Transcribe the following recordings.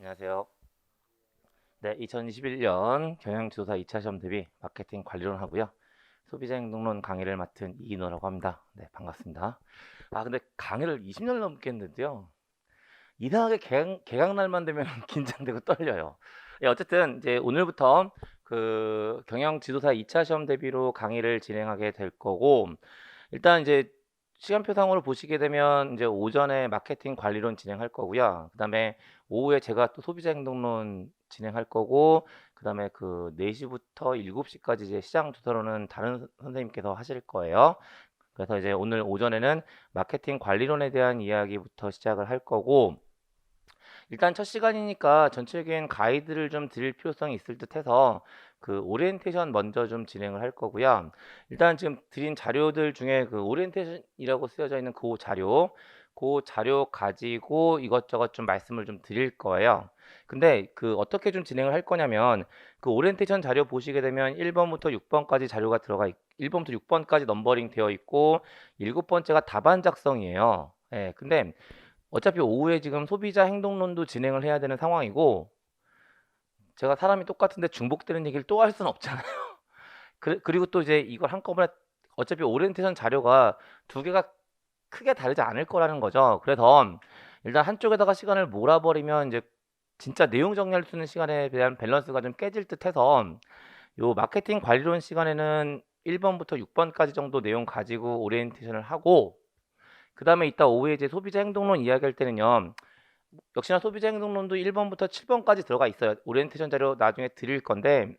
안녕하세요. 네, 2021년 경영지도사 2차 시험 대비 마케팅 관리론 하고요. 소비자 행동론 강의를 맡은 이인호라고 합니다. 네, 반갑습니다. 근데 강의를 20년 넘게 했는데요. 이상하게 개강 날만 되면 긴장되고 떨려요. 예, 어쨌든 이제 오늘부터 그 경영지도사 2차 시험 대비로 강의를 진행하게 될 거고, 일단 이제 시간표상으로 보시게 되면 이제 오전에 마케팅 관리론 진행할 거고요. 그다음에 오후에 제가 또 소비자 행동론 진행할 거고, 그다음에 그 4시부터 7시까지 이제 시장 조사로는 다른 선생님께서 하실 거예요. 그래서 이제 오늘 오전에는 마케팅 관리론에 대한 이야기부터 시작을 할 거고, 일단 첫 시간이니까 전체적인 가이드를 좀 드릴 필요성이 있을 듯해서 그 오리엔테이션 먼저 좀 진행을 할 거고요. 일단 지금 드린 자료들 중에 그 오리엔테이션이라고 쓰여져 있는 그 자료 가지고 이것저것 좀 말씀을 좀 드릴 거예요. 근데 그 어떻게 좀 진행을 할 거냐면, 그 오리엔테이션 자료 보시게 되면 1번부터 6번까지 자료가 1번부터 6번까지 넘버링 되어 있고, 7번째가 답안 작성이에요. 예, 근데 어차피 오후에 지금 소비자 행동론도 진행을 해야 되는 상황이고, 제가 사람이 똑같은데 중복되는 얘기를 또 할 수는 없잖아요. 그리고 또 이제 이걸 한꺼번에, 어차피 오리엔테이션 자료가 두 개가 크게 다르지 않을 거라는 거죠. 그래서 일단 한쪽에다가 시간을 몰아버리면 이제 진짜 내용 정리할 수 있는 시간에 대한 밸런스가 좀 깨질 듯해서, 요 마케팅 관리론 시간에는 1번부터 6번까지 정도 내용 가지고 오리엔테이션을 하고, 그 다음에 이따 오후에 이제 소비자 행동론 이야기할 때는요, 역시나 소비자 행동론도 1번부터 7번까지 들어가 있어요. 오리엔테이션 자료 나중에 드릴 건데,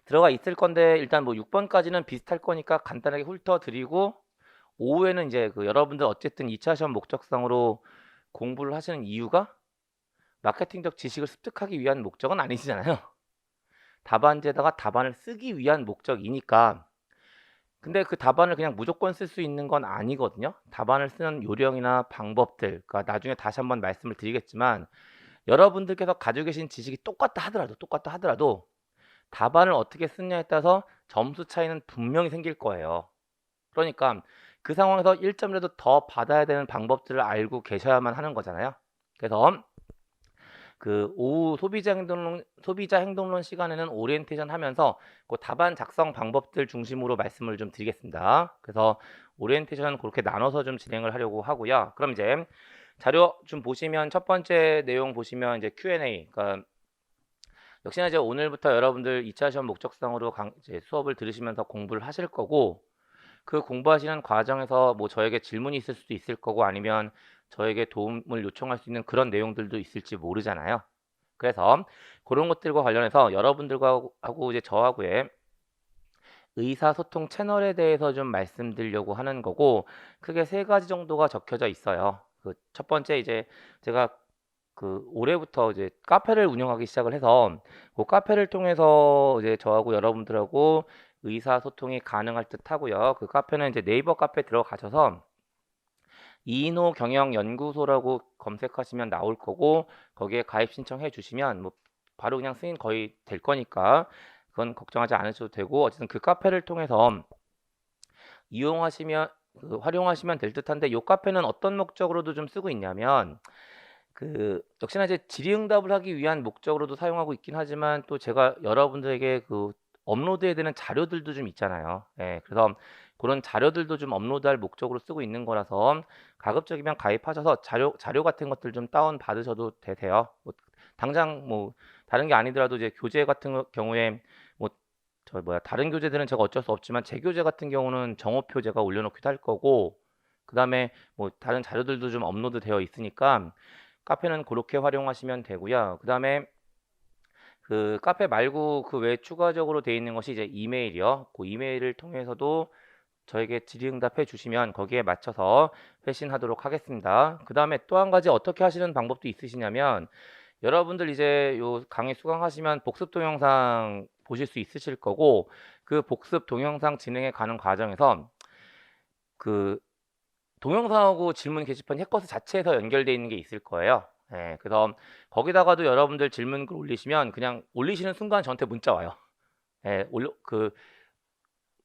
들어가 있을 건데, 일단 뭐 6번까지는 비슷할 거니까 간단하게 훑어 드리고, 오후에는 이제 그 여러분들 어쨌든 2차 시험 목적상으로 공부를 하시는 이유가 마케팅적 지식을 습득하기 위한 목적은 아니시잖아요. 답안지에다가 답안을 쓰기 위한 목적이니까. 근데 그 답안을 그냥 무조건 쓸 수 있는 건 아니거든요. 답안을 쓰는 요령이나 방법들, 그러니까 나중에 다시 한번 말씀을 드리겠지만, 여러분들께서 가지고 계신 지식이 똑같다 하더라도 답안을 어떻게 쓰느냐에 따라서 점수 차이는 분명히 생길 거예요. 그러니까 그 상황에서 1점이라도 더 받아야 되는 방법들을 알고 계셔야만 하는 거잖아요. 그래서 그 오후 소비자 행동론 시간에는 오리엔테이션 하면서 그 답안 작성 방법들 중심으로 말씀을 좀 드리겠습니다. 그래서 오리엔테이션은 그렇게 나눠서 좀 진행을 하려고 하고요. 그럼 이제 자료 좀 보시면, 첫 번째 내용 보시면 이제 Q&A, 그러니까 역시나 이제 오늘부터 여러분들 2차 시험 목적상으로 이제 수업을 들으시면서 공부를 하실 거고, 그 공부하시는 과정에서 뭐 저에게 질문이 있을 수도 있을 거고, 아니면 저에게 도움을 요청할 수 있는 그런 내용들도 있을지 모르잖아요. 그래서 그런 것들과 관련해서 여러분들과 하고 이제 저하고의 의사소통 채널에 대해서 좀 말씀드리려고 하는 거고, 크게 세 가지 정도가 적혀져 있어요. 그 첫 번째, 이제 제가 그 올해부터 이제 카페를 운영하기 시작을 해서, 그 카페를 통해서 이제 저하고 여러분들하고 의사소통이 가능할 듯 하고요. 그 카페는 이제 네이버 카페 들어가셔서 이인호 경영연구소라고 검색하시면 나올 거고, 거기에 가입 신청해 주시면 뭐 바로 그냥 승인 거의 될 거니까 그건 걱정하지 않으셔도 되고, 어쨌든 그 카페를 통해서 이용하시면 활용하시면 될 듯한데, 요 카페는 어떤 목적으로도 좀 쓰고 있냐면, 그 역시나 이제 질의응답을 하기 위한 목적으로도 사용하고 있긴 하지만, 또 제가 여러분들에게 그 업로드해야 되는 자료들도 좀 있잖아요. 예, 그래서 그런 자료들도 좀 업로드할 목적으로 쓰고 있는 거라서 가급적이면 가입하셔서 자료 같은 것들 좀 다운 받으셔도 되세요. 뭐 당장 뭐 다른 게 아니더라도 이제 교재 같은 경우에 뭐 저 뭐야 다른 교재들은 제가 어쩔 수 없지만, 제 교재 같은 경우는 정오표 제가 올려놓기도 할 거고, 그 다음에 뭐 다른 자료들도 좀 업로드 되어 있으니까 카페는 그렇게 활용하시면 되고요. 그 다음에 그 카페 말고 그 외에 추가적으로 되어 있는 것이 이제 이메일이요. 그 이메일을 통해서도 저에게 질의응답해 주시면 거기에 맞춰서 회신하도록 하겠습니다. 그 다음에 또 한 가지 어떻게 하시는 방법도 있으시냐면, 여러분들 이제 요 강의 수강하시면 복습 동영상 보실 수 있으실 거고, 그 복습 동영상 진행해 가는 과정에서 그 동영상하고 질문 게시판 해커스 자체에서 연결되어 있는 게 있을 거예요. 예, 그래서 거기다가도 여러분들 질문글 올리시면 그냥 올리시는 순간 저한테 문자 와요. 예,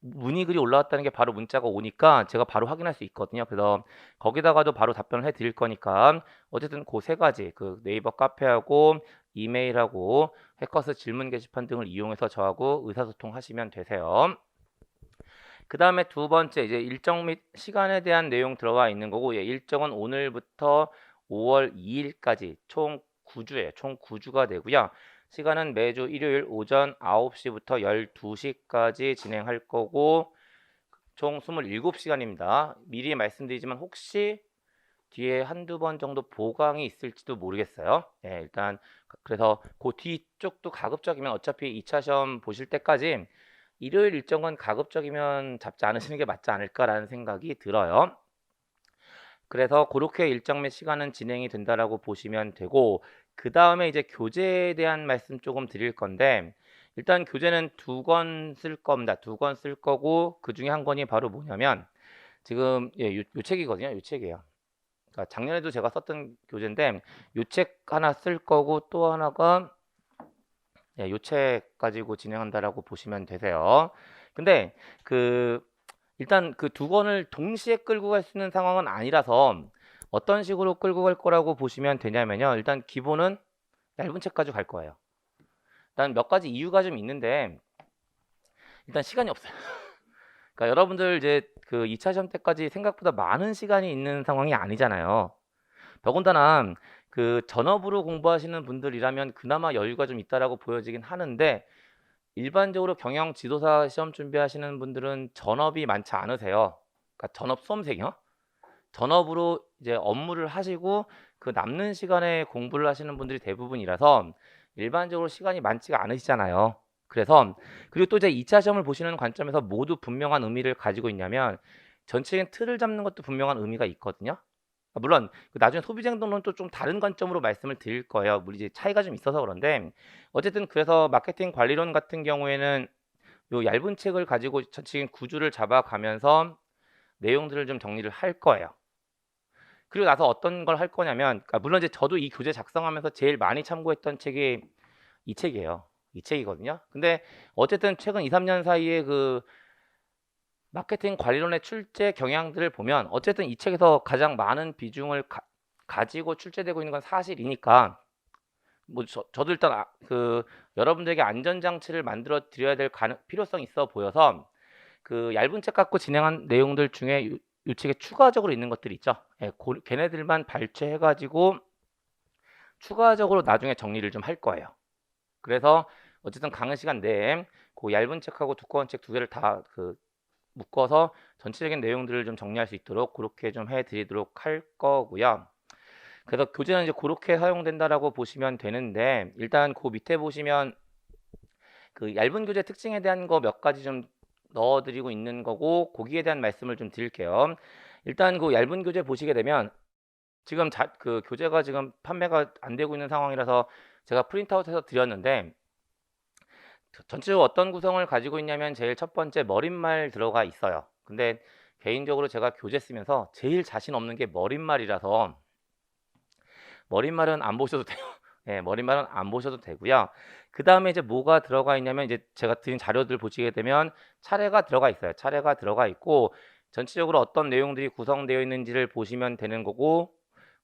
문의글이 올라왔다는 게 바로 문자가 오니까 제가 바로 확인할 수 있거든요. 그래서 거기다가도 바로 답변을 해 드릴 거니까 어쨌든 그 세 가지, 그 네이버 카페하고 이메일하고 해커스 질문 게시판 등을 이용해서 저하고 의사소통하시면 되세요. 그 다음에 두 번째, 이제 일정 및 시간에 대한 내용 들어가 있는 거고, 예, 일정은 오늘부터 5월 2일까지 총 9주예요. 총 9주가 되고요. 시간은 매주 일요일 오전 9시부터 12시까지 진행할 거고, 총 27시간입니다. 미리 말씀드리지만 혹시 뒤에 한두 번 정도 보강이 있을지도 모르겠어요. 예, 일단 그래서 그 뒤쪽도 가급적이면 어차피 2차 시험 보실 때까지 일요일 일정은 가급적이면 잡지 않으시는 게 맞지 않을까라는 생각이 들어요. 그래서 그렇게 일정 및 시간은 진행이 된다라고 보시면 되고, 그 다음에 이제 교재에 대한 말씀 조금 드릴 건데, 일단 교재는 2권 쓸 겁니다. 2권 쓸 거고, 그 중에 한 권이 바로 뭐냐면 지금 요 책이거든요. 요 책이에요. 그러니까 작년에도 제가 썼던 교재인데 요 책 하나 쓸 거고, 또 하나가 요 책 가지고 진행한다라고 보시면 되세요. 근데 일단 그 2권을 동시에 끌고 갈 수 있는 상황은 아니라서 어떤 식으로 끌고 갈 거라고 보시면 되냐면요. 일단 기본은 얇은 책 가지고 갈 거예요. 일단 몇 가지 이유가 좀 있는데, 일단 시간이 없어요. 그러니까 여러분들 이제 그 2차 시험 때까지 생각보다 많은 시간이 있는 상황이 아니잖아요. 더군다나 그 전업으로 공부하시는 분들이라면 그나마 여유가 좀 있다라고 보여지긴 하는데, 일반적으로 경영 지도사 시험 준비하시는 분들은 전업이 많지 않으세요. 그러니까 전업 수험생이요. 전업으로 이제 업무를 하시고 그 남는 시간에 공부를 하시는 분들이 대부분이라서 일반적으로 시간이 많지가 않으시잖아요. 그래서 그리고 또 이제 2차 시험을 보시는 관점에서 모두 분명한 의미를 가지고 있냐면 전체적인 틀을 잡는 것도 분명한 의미가 있거든요. 물론 나중에 소비자행동론은 또 좀 다른 관점으로 말씀을 드릴 거예요. 물론 이제 차이가 좀 있어서 그런데 어쨌든 그래서 마케팅 관리론 같은 경우에는 요 얇은 책을 가지고 전체적인 구조를 잡아가면서 내용들을 좀 정리를 할 거예요. 그리고 나서 어떤 걸 할 거냐면, 물론 이제 저도 이 교재 작성하면서 제일 많이 참고했던 책이 이 책이에요. 이 책이거든요. 근데 어쨌든 최근 2, 3년 사이에 그 마케팅 관리론의 출제 경향들을 보면 어쨌든 이 책에서 가장 많은 비중을 가지고 출제되고 있는 건 사실이니까, 뭐 저도 일단 여러분들에게 안전장치를 만들어 드려야 될 필요성이 있어 보여서 그 얇은 책 갖고 진행한 내용들 중에 이 책에 추가적으로 있는 것들이 있죠. 예, 걔네들만 발췌해가지고 추가적으로 나중에 정리를 좀 할 거예요. 그래서 어쨌든 강의 시간 내에 그 얇은 책하고 두꺼운 책 두 개를 다 묶어서 전체적인 내용들을 좀 정리할 수 있도록 그렇게 좀 해드리도록 할 거고요. 그래서 교재는 이제 그렇게 사용된다라고 보시면 되는데, 일단 그 밑에 보시면 그 얇은 교재 특징에 대한 거 몇 가지 좀 넣어드리고 있는 거고, 거기에 대한 말씀을 좀 드릴게요. 일단 그 얇은 교재 보시게 되면 지금 그 교재가 지금 판매가 안 되고 있는 상황이라서 제가 프린트아웃해서 드렸는데, 전체적으로 어떤 구성을 가지고 있냐면 제일 첫 번째 머릿말 들어가 있어요. 근데 개인적으로 제가 교재 쓰면서 제일 자신 없는 게 머릿말이라서 머릿말은 안 보셔도 돼요. 네, 머릿말은 안 보셔도 되고요. 그 다음에 이제 뭐가 들어가 있냐면 이제 제가 드린 자료들 보시게 되면 차례가 들어가 있어요. 차례가 들어가 있고 전체적으로 어떤 내용들이 구성되어 있는지를 보시면 되는 거고,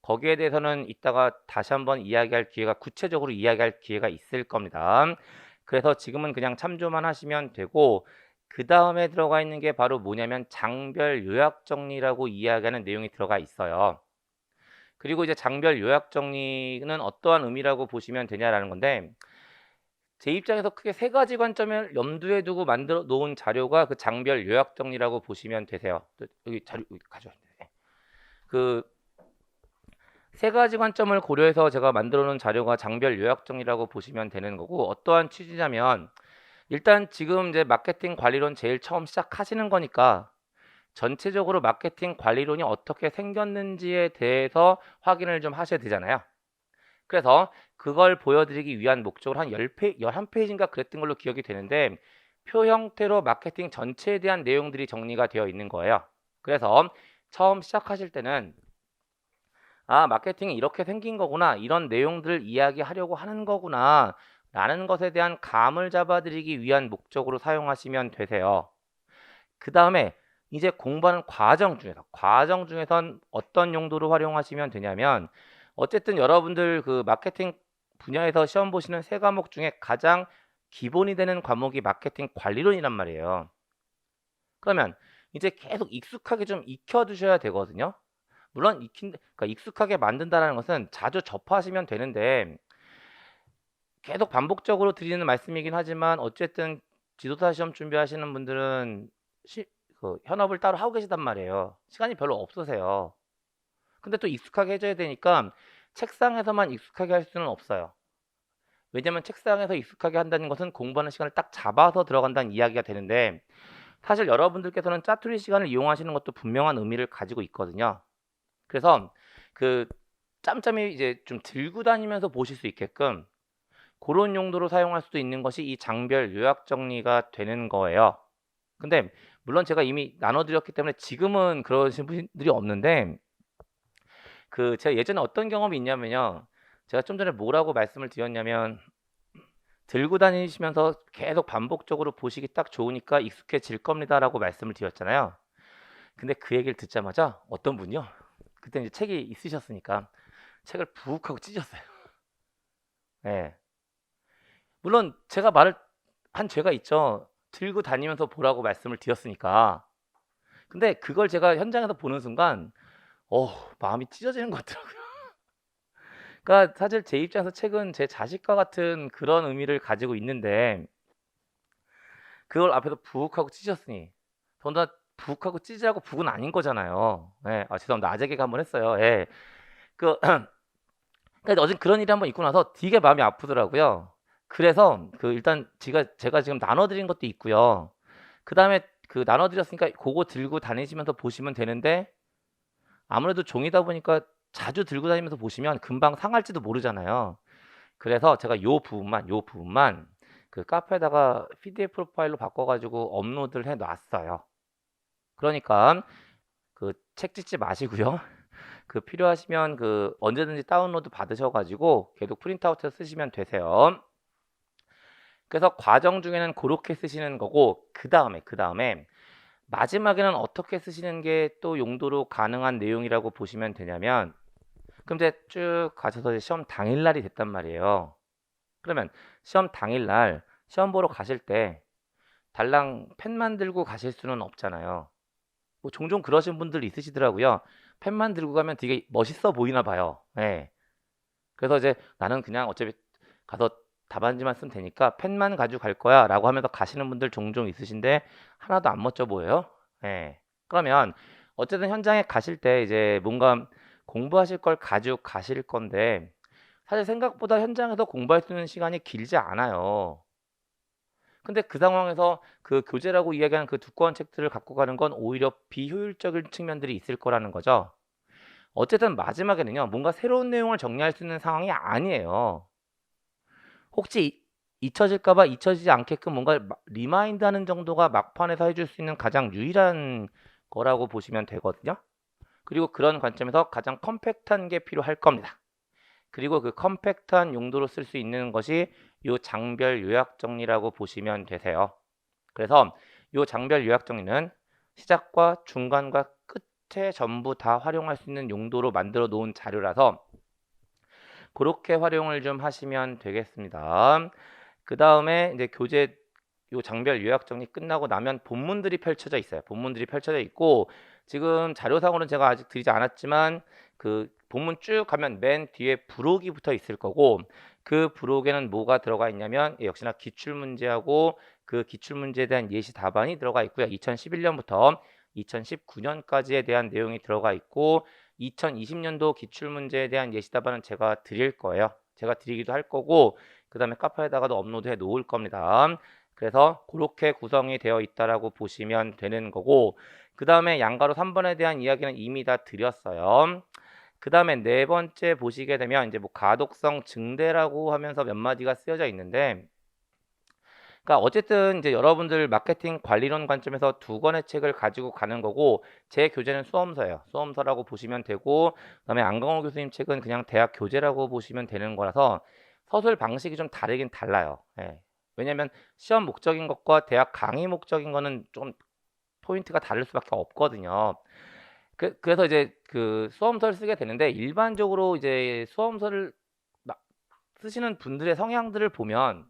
거기에 대해서는 이따가 다시 한번 이야기할 기회가, 구체적으로 이야기할 기회가 있을 겁니다. 그래서 지금은 그냥 참조만 하시면 되고, 그 다음에 들어가 있는 게 바로 뭐냐면 장별 요약 정리라고 이야기하는 내용이 들어가 있어요. 그리고 이제 장별 요약 정리는 어떠한 의미라고 보시면 되냐라는 건데, 제 입장에서 크게 세 가지 관점을 염두에 두고 만들어 놓은 자료가 그 장별 요약 정리라고 보시면 되세요. 여기 자료 가져왔는데, 그 세 가지 관점을 고려해서 제가 만들어 놓은 자료가 장별 요약 정리라고 보시면 되는 거고, 어떠한 취지냐면 일단 지금 이제 마케팅 관리론 제일 처음 시작하시는 거니까 전체적으로 마케팅 관리론이 어떻게 생겼는지에 대해서 확인을 좀 하셔야 되잖아요. 그래서 그걸 보여드리기 위한 목적으로 한 11페이지인가 그랬던 걸로 기억이 되는데, 표 형태로 마케팅 전체에 대한 내용들이 정리가 되어 있는 거예요. 그래서 처음 시작하실 때는 마케팅이 이렇게 생긴 거구나, 이런 내용들을 이야기하려고 하는 거구나 라는 것에 대한 감을 잡아드리기 위한 목적으로 사용하시면 되세요. 그 다음에 이제 공부하는 과정 중에선 어떤 용도로 활용하시면 되냐면, 어쨌든 여러분들 그 마케팅 분야에서 시험 보시는 세 과목 중에 가장 기본이 되는 과목이 마케팅 관리론이란 말이에요. 그러면 이제 계속 익숙하게 좀 익혀두셔야 되거든요. 물론 그러니까 익숙하게 만든다는 것은 자주 접하시면 되는데, 계속 반복적으로 드리는 말씀이긴 하지만 어쨌든 지도사 시험 준비하시는 분들은 그 현업을 따로 하고 계시단 말이에요. 시간이 별로 없으세요. 근데 또 익숙하게 해줘야 되니까 책상에서만 익숙하게 할 수는 없어요. 왜냐면 책상에서 익숙하게 한다는 것은 공부하는 시간을 딱 잡아서 들어간다는 이야기가 되는데, 사실 여러분들께서는 짜투리 시간을 이용하시는 것도 분명한 의미를 가지고 있거든요. 그래서 그 짬짬이 이제 좀 들고 다니면서 보실 수 있게끔 그런 용도로 사용할 수도 있는 것이 이 장별 요약 정리가 되는 거예요. 근데 물론 제가 이미 나눠드렸기 때문에 지금은 그러신 분들이 없는데, 그 제가 예전에 어떤 경험이 있냐면요. 제가 좀 전에 뭐라고 말씀을 드렸냐면, 들고 다니시면서 계속 반복적으로 보시기 딱 좋으니까 익숙해질 겁니다라고 말씀을 드렸잖아요. 근데 그 얘기를 듣자마자 어떤 분이요? 그때 이제 책이 있으셨으니까 책을 부욱 하고 찢었어요. 예. 물론 제가 말을 한 죄가 있죠. 들고 다니면서 보라고 말씀을 드렸으니까. 근데 그걸 제가 현장에서 보는 순간 마음이 찢어지는 것 같더라고요. 그러니까 사실 제 입장에서 책은 제 자식과 같은 그런 의미를 가지고 있는데, 그걸 앞에서 부욱하고 찢었으니 더군다나 부욱하고 찢으라고 북은 아닌 거잖아요. 예. 아 죄송합니다. 아재 개그 한번 했어요. 예. 그 그러니까 어제 그런 일이 한번 있고 나서 되게 마음이 아프더라고요. 그래서 그 일단 제가 지금 나눠 드린 것도 있고요. 그다음에 그 나눠 드렸으니까 고거 들고 다니시면서 보시면 되는데, 아무래도 종이다 보니까 자주 들고 다니면서 보시면 금방 상할지도 모르잖아요. 그래서 제가 요 부분만 그 카페에다가 PDF 파일로 바꿔 가지고 업로드를 해 놨어요. 그러니까 그 책 찢지 마시고요. 그 필요하시면 그 언제든지 다운로드 받으셔 가지고 계속 프린트아웃해서 쓰시면 되세요. 그래서 과정 중에는 고렇게 쓰시는 거고, 그다음에 마지막에는 어떻게 쓰시는 게 또 용도로 가능한 내용이라고 보시면 되냐면, 그럼 이제 쭉 가셔서 이제 시험 당일날이 됐단 말이에요. 그러면 시험 당일날 시험 보러 가실 때 달랑 펜만 들고 가실 수는 없잖아요. 뭐 종종 그러신 분들 있으시더라고요. 펜만 들고 가면 되게 멋있어 보이나 봐요. 예. 그래서 이제 나는 그냥 어차피 가서 답안지만 쓰면 되니까 펜만 가지고 갈 거야 라고 하면서 가시는 분들 종종 있으신데, 하나도 안 멋져 보여요. 예. 그러면 어쨌든 현장에 가실 때 이제 뭔가 공부하실 걸 가지고 가실 건데, 사실 생각보다 현장에서 공부할 수 있는 시간이 길지 않아요. 근데 그 상황에서 그 교재라고 이야기하는 그 두꺼운 책들을 갖고 가는 건 오히려 비효율적인 측면들이 있을 거라는 거죠. 어쨌든 마지막에는요, 뭔가 새로운 내용을 정리할 수 있는 상황이 아니에요. 혹시 잊혀질까 봐 잊혀지지 않게끔 뭔가 리마인드하는 정도가 막판에서 해줄 수 있는 가장 유일한 거라고 보시면 되거든요. 그리고 그런 관점에서 가장 컴팩트한 게 필요할 겁니다. 그리고 그 컴팩트한 용도로 쓸 수 있는 것이 요 장별 요약 정리라고 보시면 되세요. 그래서 요 장별 요약 정리는 시작과 중간과 끝에 전부 다 활용할 수 있는 용도로 만들어 놓은 자료라서 그렇게 활용을 좀 하시면 되겠습니다. 그 다음에 이제 교재 요 장별 요약 정리 끝나고 나면 본문들이 펼쳐져 있어요. 본문들이 펼쳐져 있고, 지금 자료상으로는 제가 아직 드리지 않았지만 그 본문 쭉 가면 맨 뒤에 부록이 붙어 있을 거고, 그 부록에는 뭐가 들어가 있냐면 역시나 기출문제하고 그 기출문제에 대한 예시 답안이 들어가 있고요. 2011년부터 2019년까지에 대한 내용이 들어가 있고, 2020년도 기출문제에 대한 예시 답안은 제가 드릴 거예요. 제가 드리기도 할 거고, 그 다음에 카페에다가도 업로드 해 놓을 겁니다. 그래서 그렇게 구성이 되어 있다라고 보시면 되는 거고, 그 다음에 양가로 3번에 대한 이야기는 이미 다 드렸어요. 그 다음에 네 번째 보시게 되면 이제 뭐 가독성 증대라고 하면서 몇 마디가 쓰여져 있는데, 그러니까 어쨌든 이제 여러분들 마케팅 관리론 관점에서 두 권의 책을 가지고 가는 거고, 제 교재는 수험서예요. 수험서라고 보시면 되고, 그다음에 안강호 교수님 책은 그냥 대학 교재라고 보시면 되는 거라서 서술 방식이 좀 다르긴 달라요. 예. 왜냐면 시험 목적인 것과 대학 강의 목적인 거는 좀 포인트가 다를 수밖에 없거든요. 그래서 이제 그 수험서를 쓰게 되는데 일반적으로 이제 수험서를 쓰시는 분들의 성향들을 보면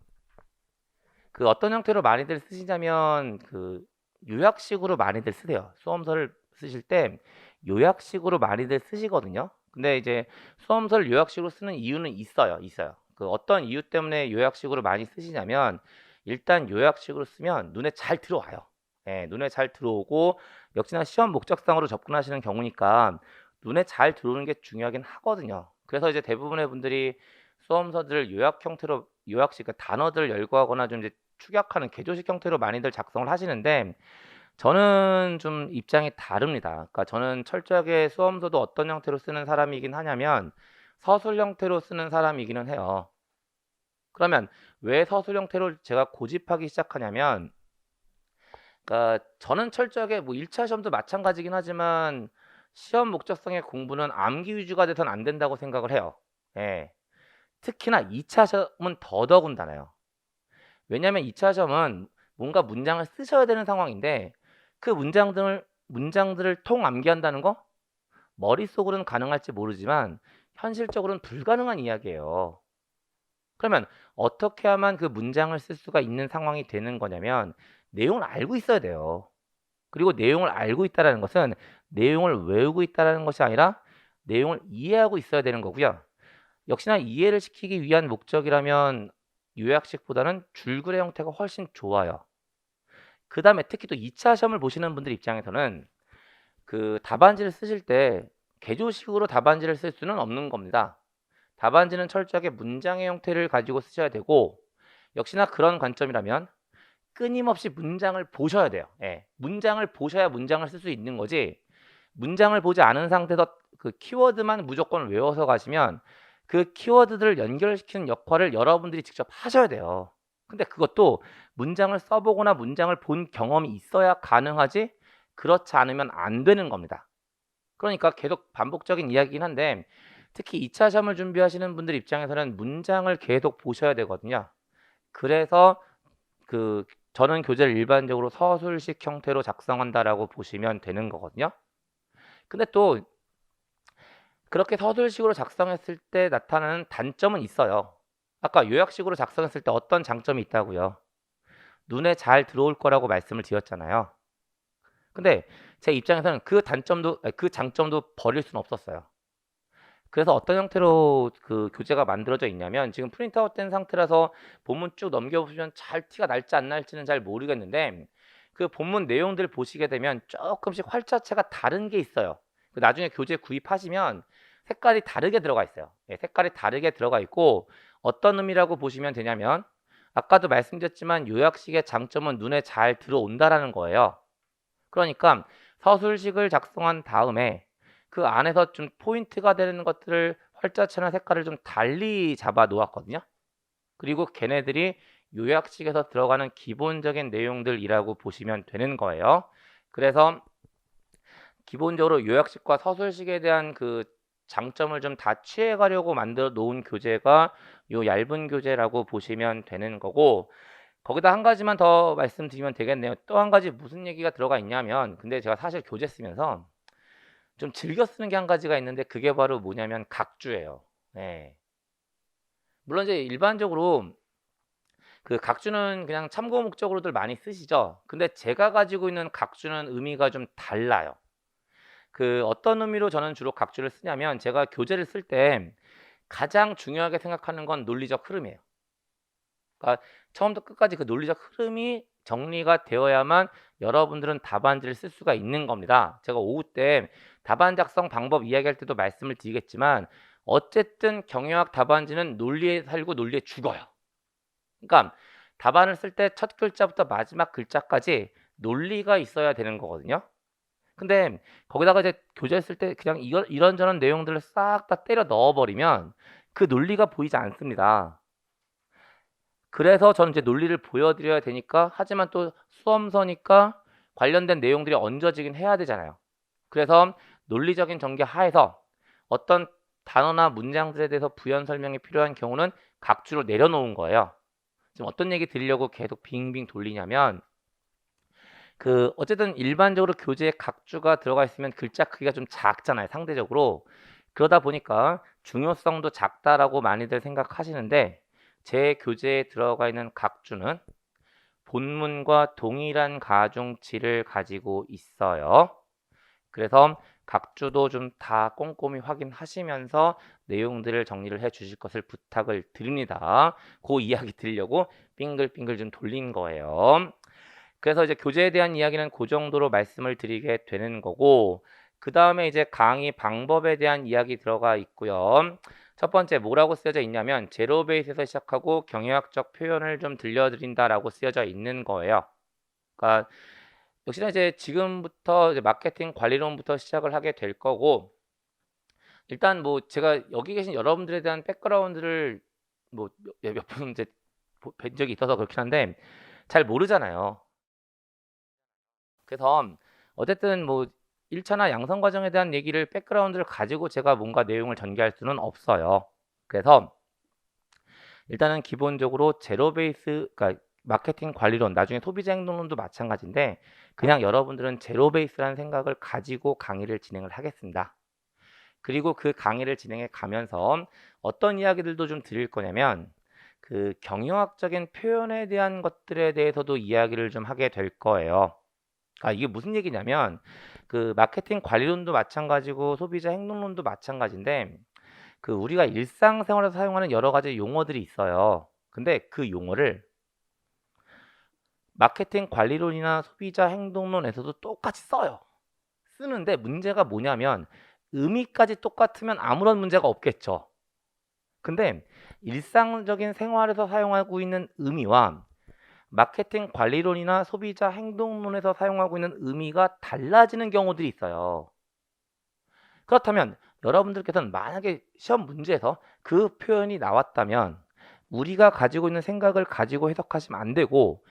그 어떤 형태로 많이들 쓰시냐면 그 요약식으로 많이들 쓰세요. 수험서를 쓰실 때 요약식으로 많이들 쓰시거든요. 근데 이제 수험서를 요약식으로 쓰는 이유는 있어요. 그 어떤 이유 때문에 요약식으로 많이 쓰시냐면 일단 요약식으로 쓰면 눈에 잘 들어와요. 예, 눈에 잘 들어오고 역시나 시험 목적상으로 접근하시는 경우니까 눈에 잘 들어오는 게 중요하긴 하거든요. 그래서 이제 대부분의 분들이 수험서들을 요약 형태로 요약식 그러니까 단어들을 열거하거나 좀 이제 축약하는 개조식 형태로 많이들 작성을 하시는데 저는 좀 입장이 다릅니다. 그러니까 저는 철저하게 수험서도 어떤 형태로 쓰는 사람이긴 하냐면 서술 형태로 쓰는 사람이기는 해요. 그러면 왜 서술 형태로 제가 고집하기 시작하냐면 그러니까 저는 철저하게 뭐 1차 시험도 마찬가지긴 하지만 시험 목적성의 공부는 암기 위주가 돼서는 안 된다고 생각을 해요. 예. 특히나 2차 시험은 더더군다나요. 왜냐하면 2차 시험은 뭔가 문장을 쓰셔야 되는 상황인데 그 문장들을 통 암기한다는 거 머릿속으로는 가능할지 모르지만 현실적으로는 불가능한 이야기예요. 그러면 어떻게 하면 그 문장을 쓸 수가 있는 상황이 되는 거냐면 내용을 알고 있어야 돼요. 그리고 내용을 알고 있다는 것은 내용을 외우고 있다는 것이 아니라 내용을 이해하고 있어야 되는 거고요. 역시나 이해를 시키기 위한 목적이라면 요약식보다는 줄글의 형태가 훨씬 좋아요. 그 다음에 특히 또 2차 시험을 보시는 분들 입장에서는 그 답안지를 쓰실 때 개조식으로 답안지를 쓸 수는 없는 겁니다. 답안지는 철저하게 문장의 형태를 가지고 쓰셔야 되고 역시나 그런 관점이라면 끊임없이 문장을 보셔야 돼요. 예, 문장을 보셔야 문장을 쓸 수 있는 거지 문장을 보지 않은 상태에서 그 키워드만 무조건 외워서 가시면 그 키워드들을 연결시키는 역할을 여러분들이 직접 하셔야 돼요. 근데 그것도 문장을 써보거나 문장을 본 경험이 있어야 가능하지 그렇지 않으면 안 되는 겁니다. 그러니까 계속 반복적인 이야기긴 한데 특히 2차 시험을 준비하시는 분들 입장에서는 문장을 계속 보셔야 되거든요. 그래서 그 저는 교재를 일반적으로 서술식 형태로 작성한다라고 보시면 되는 거거든요. 근데 또 그렇게 서술식으로 작성했을 때 나타나는 단점은 있어요. 아까 요약식으로 작성했을 때 어떤 장점이 있다고요? 눈에 잘 들어올 거라고 말씀을 드렸잖아요. 근데 제 입장에서는 그 장점도 버릴 수는 없었어요. 그래서 어떤 형태로 그 교재가 만들어져 있냐면 지금 프린트아웃 된 상태라서 본문 쭉 넘겨보시면 잘 티가 날지 안 날지는 잘 모르겠는데 그 본문 내용들 보시게 되면 조금씩 활자체가 다른 게 있어요. 나중에 교재 구입하시면 색깔이 다르게 들어가 있어요. 예, 색깔이 다르게 들어가 있고 어떤 의미라고 보시면 되냐면 아까도 말씀드렸지만 요약식의 장점은 눈에 잘 들어온다라는 거예요. 그러니까 서술식을 작성한 다음에 그 안에서 좀 포인트가 되는 것들을 활자체나 색깔을 좀 달리 잡아 놓았거든요. 그리고 걔네들이 요약식에서 들어가는 기본적인 내용들이라고 보시면 되는 거예요. 그래서 기본적으로 요약식과 서술식에 대한 그 장점을 좀 다 취해 가려고 만들어 놓은 교재가 요 얇은 교재라고 보시면 되는 거고 거기다 한 가지만 더 말씀드리면 되겠네요. 또 한 가지 무슨 얘기가 들어가 있냐면 근데 제가 사실 교재 쓰면서 좀 즐겨 쓰는 게 한 가지가 있는데 그게 바로 뭐냐면 각주예요. 네. 물론 이제 일반적으로 그 각주는 그냥 참고 목적으로들 많이 쓰시죠. 근데 제가 가지고 있는 각주는 의미가 좀 달라요. 그 어떤 의미로 저는 주로 각주를 쓰냐면 제가 교재를 쓸 때 가장 중요하게 생각하는 건 논리적 흐름이에요. 그러니까 처음부터 끝까지 그 논리적 흐름이 정리가 되어야만 여러분들은 답안지를 쓸 수가 있는 겁니다. 제가 오후 때 답안 작성 방법 이야기할 때도 말씀을 드리겠지만 어쨌든 경영학 답안지는 논리에 살고 논리에 죽어요. 그러니까 답안을 쓸 때 첫 글자부터 마지막 글자까지 논리가 있어야 되는 거거든요. 근데 거기다가 이제 교재 쓸 때 그냥 이런저런 내용들을 싹 다 때려 넣어 버리면 그 논리가 보이지 않습니다. 그래서 저는 이제 논리를 보여드려야 되니까 하지만 또 수험서니까 관련된 내용들이 얹어지긴 해야 되잖아요. 그래서 논리적인 전개 하에서 어떤 단어나 문장들에 대해서 부연 설명이 필요한 경우는 각주로 내려놓은 거예요. 지금 어떤 얘기 드리려고 계속 빙빙 돌리냐면 어쨌든 일반적으로 교재에 각주가 들어가 있으면 글자 크기가 좀 작잖아요, 상대적으로. 그러다 보니까 중요성도 작다라고 많이들 생각하시는데 제 교재에 들어가 있는 각주는 본문과 동일한 가중치를 가지고 있어요. 그래서 각주도 좀 다 꼼꼼히 확인하시면서 내용들을 정리를 해 주실 것을 부탁을 드립니다. 그 이야기 드리려고 빙글빙글 좀 돌린 거예요. 그래서 이제 교재에 대한 이야기는 그 정도로 말씀을 드리게 되는 거고, 그 다음에 이제 강의 방법에 대한 이야기 들어가 있고요. 첫 번째 뭐라고 쓰여져 있냐면 제로 베이스에서 시작하고 경영학적 표현을 좀 들려드린다라고 쓰여져 있는 거예요. 그러니까 역시나 이제 지금부터 이제 마케팅 관리론부터 시작을 하게 될 거고, 일단 뭐 제가 여기 계신 여러분들에 대한 백그라운드를 뭐 몇 분 이제 뵌 적이 있어서 그렇긴 한데 잘 모르잖아요. 그래서 어쨌든 뭐 1차나 양성 과정에 대한 얘기를 백그라운드를 가지고 제가 뭔가 내용을 전개할 수는 없어요. 그래서 일단은 기본적으로 제로 베이스, 그러니까 마케팅 관리론, 나중에 소비자 행동론도 마찬가지인데 그냥 여러분들은 제로 베이스라는 생각을 가지고 강의를 진행을 하겠습니다. 그리고 그 강의를 진행해 가면서 어떤 이야기들도 좀 드릴 거냐면 경영학적인 표현에 대한 것들에 대해서도 이야기를 좀 하게 될 거예요. 이게 무슨 얘기냐면 마케팅 관리론도 마찬가지고 소비자 행동론도 마찬가지인데 우리가 일상생활에서 사용하는 여러 가지 용어들이 있어요. 근데 그 용어를 마케팅 관리론이나 소비자 행동론에서도 똑같이 써요. 쓰는데 문제가 뭐냐면 의미까지 똑같으면 아무런 문제가 없겠죠. 근데 일상적인 생활에서 사용하고 있는 의미와 마케팅 관리론이나 소비자 행동론에서 사용하고 있는 의미가 달라지는 경우들이 있어요. 그렇다면 여러분들께서는 만약에 시험 문제에서 그 표현이 나왔다면 우리가 가지고 있는 생각을 가지고 해석하시면 안 되고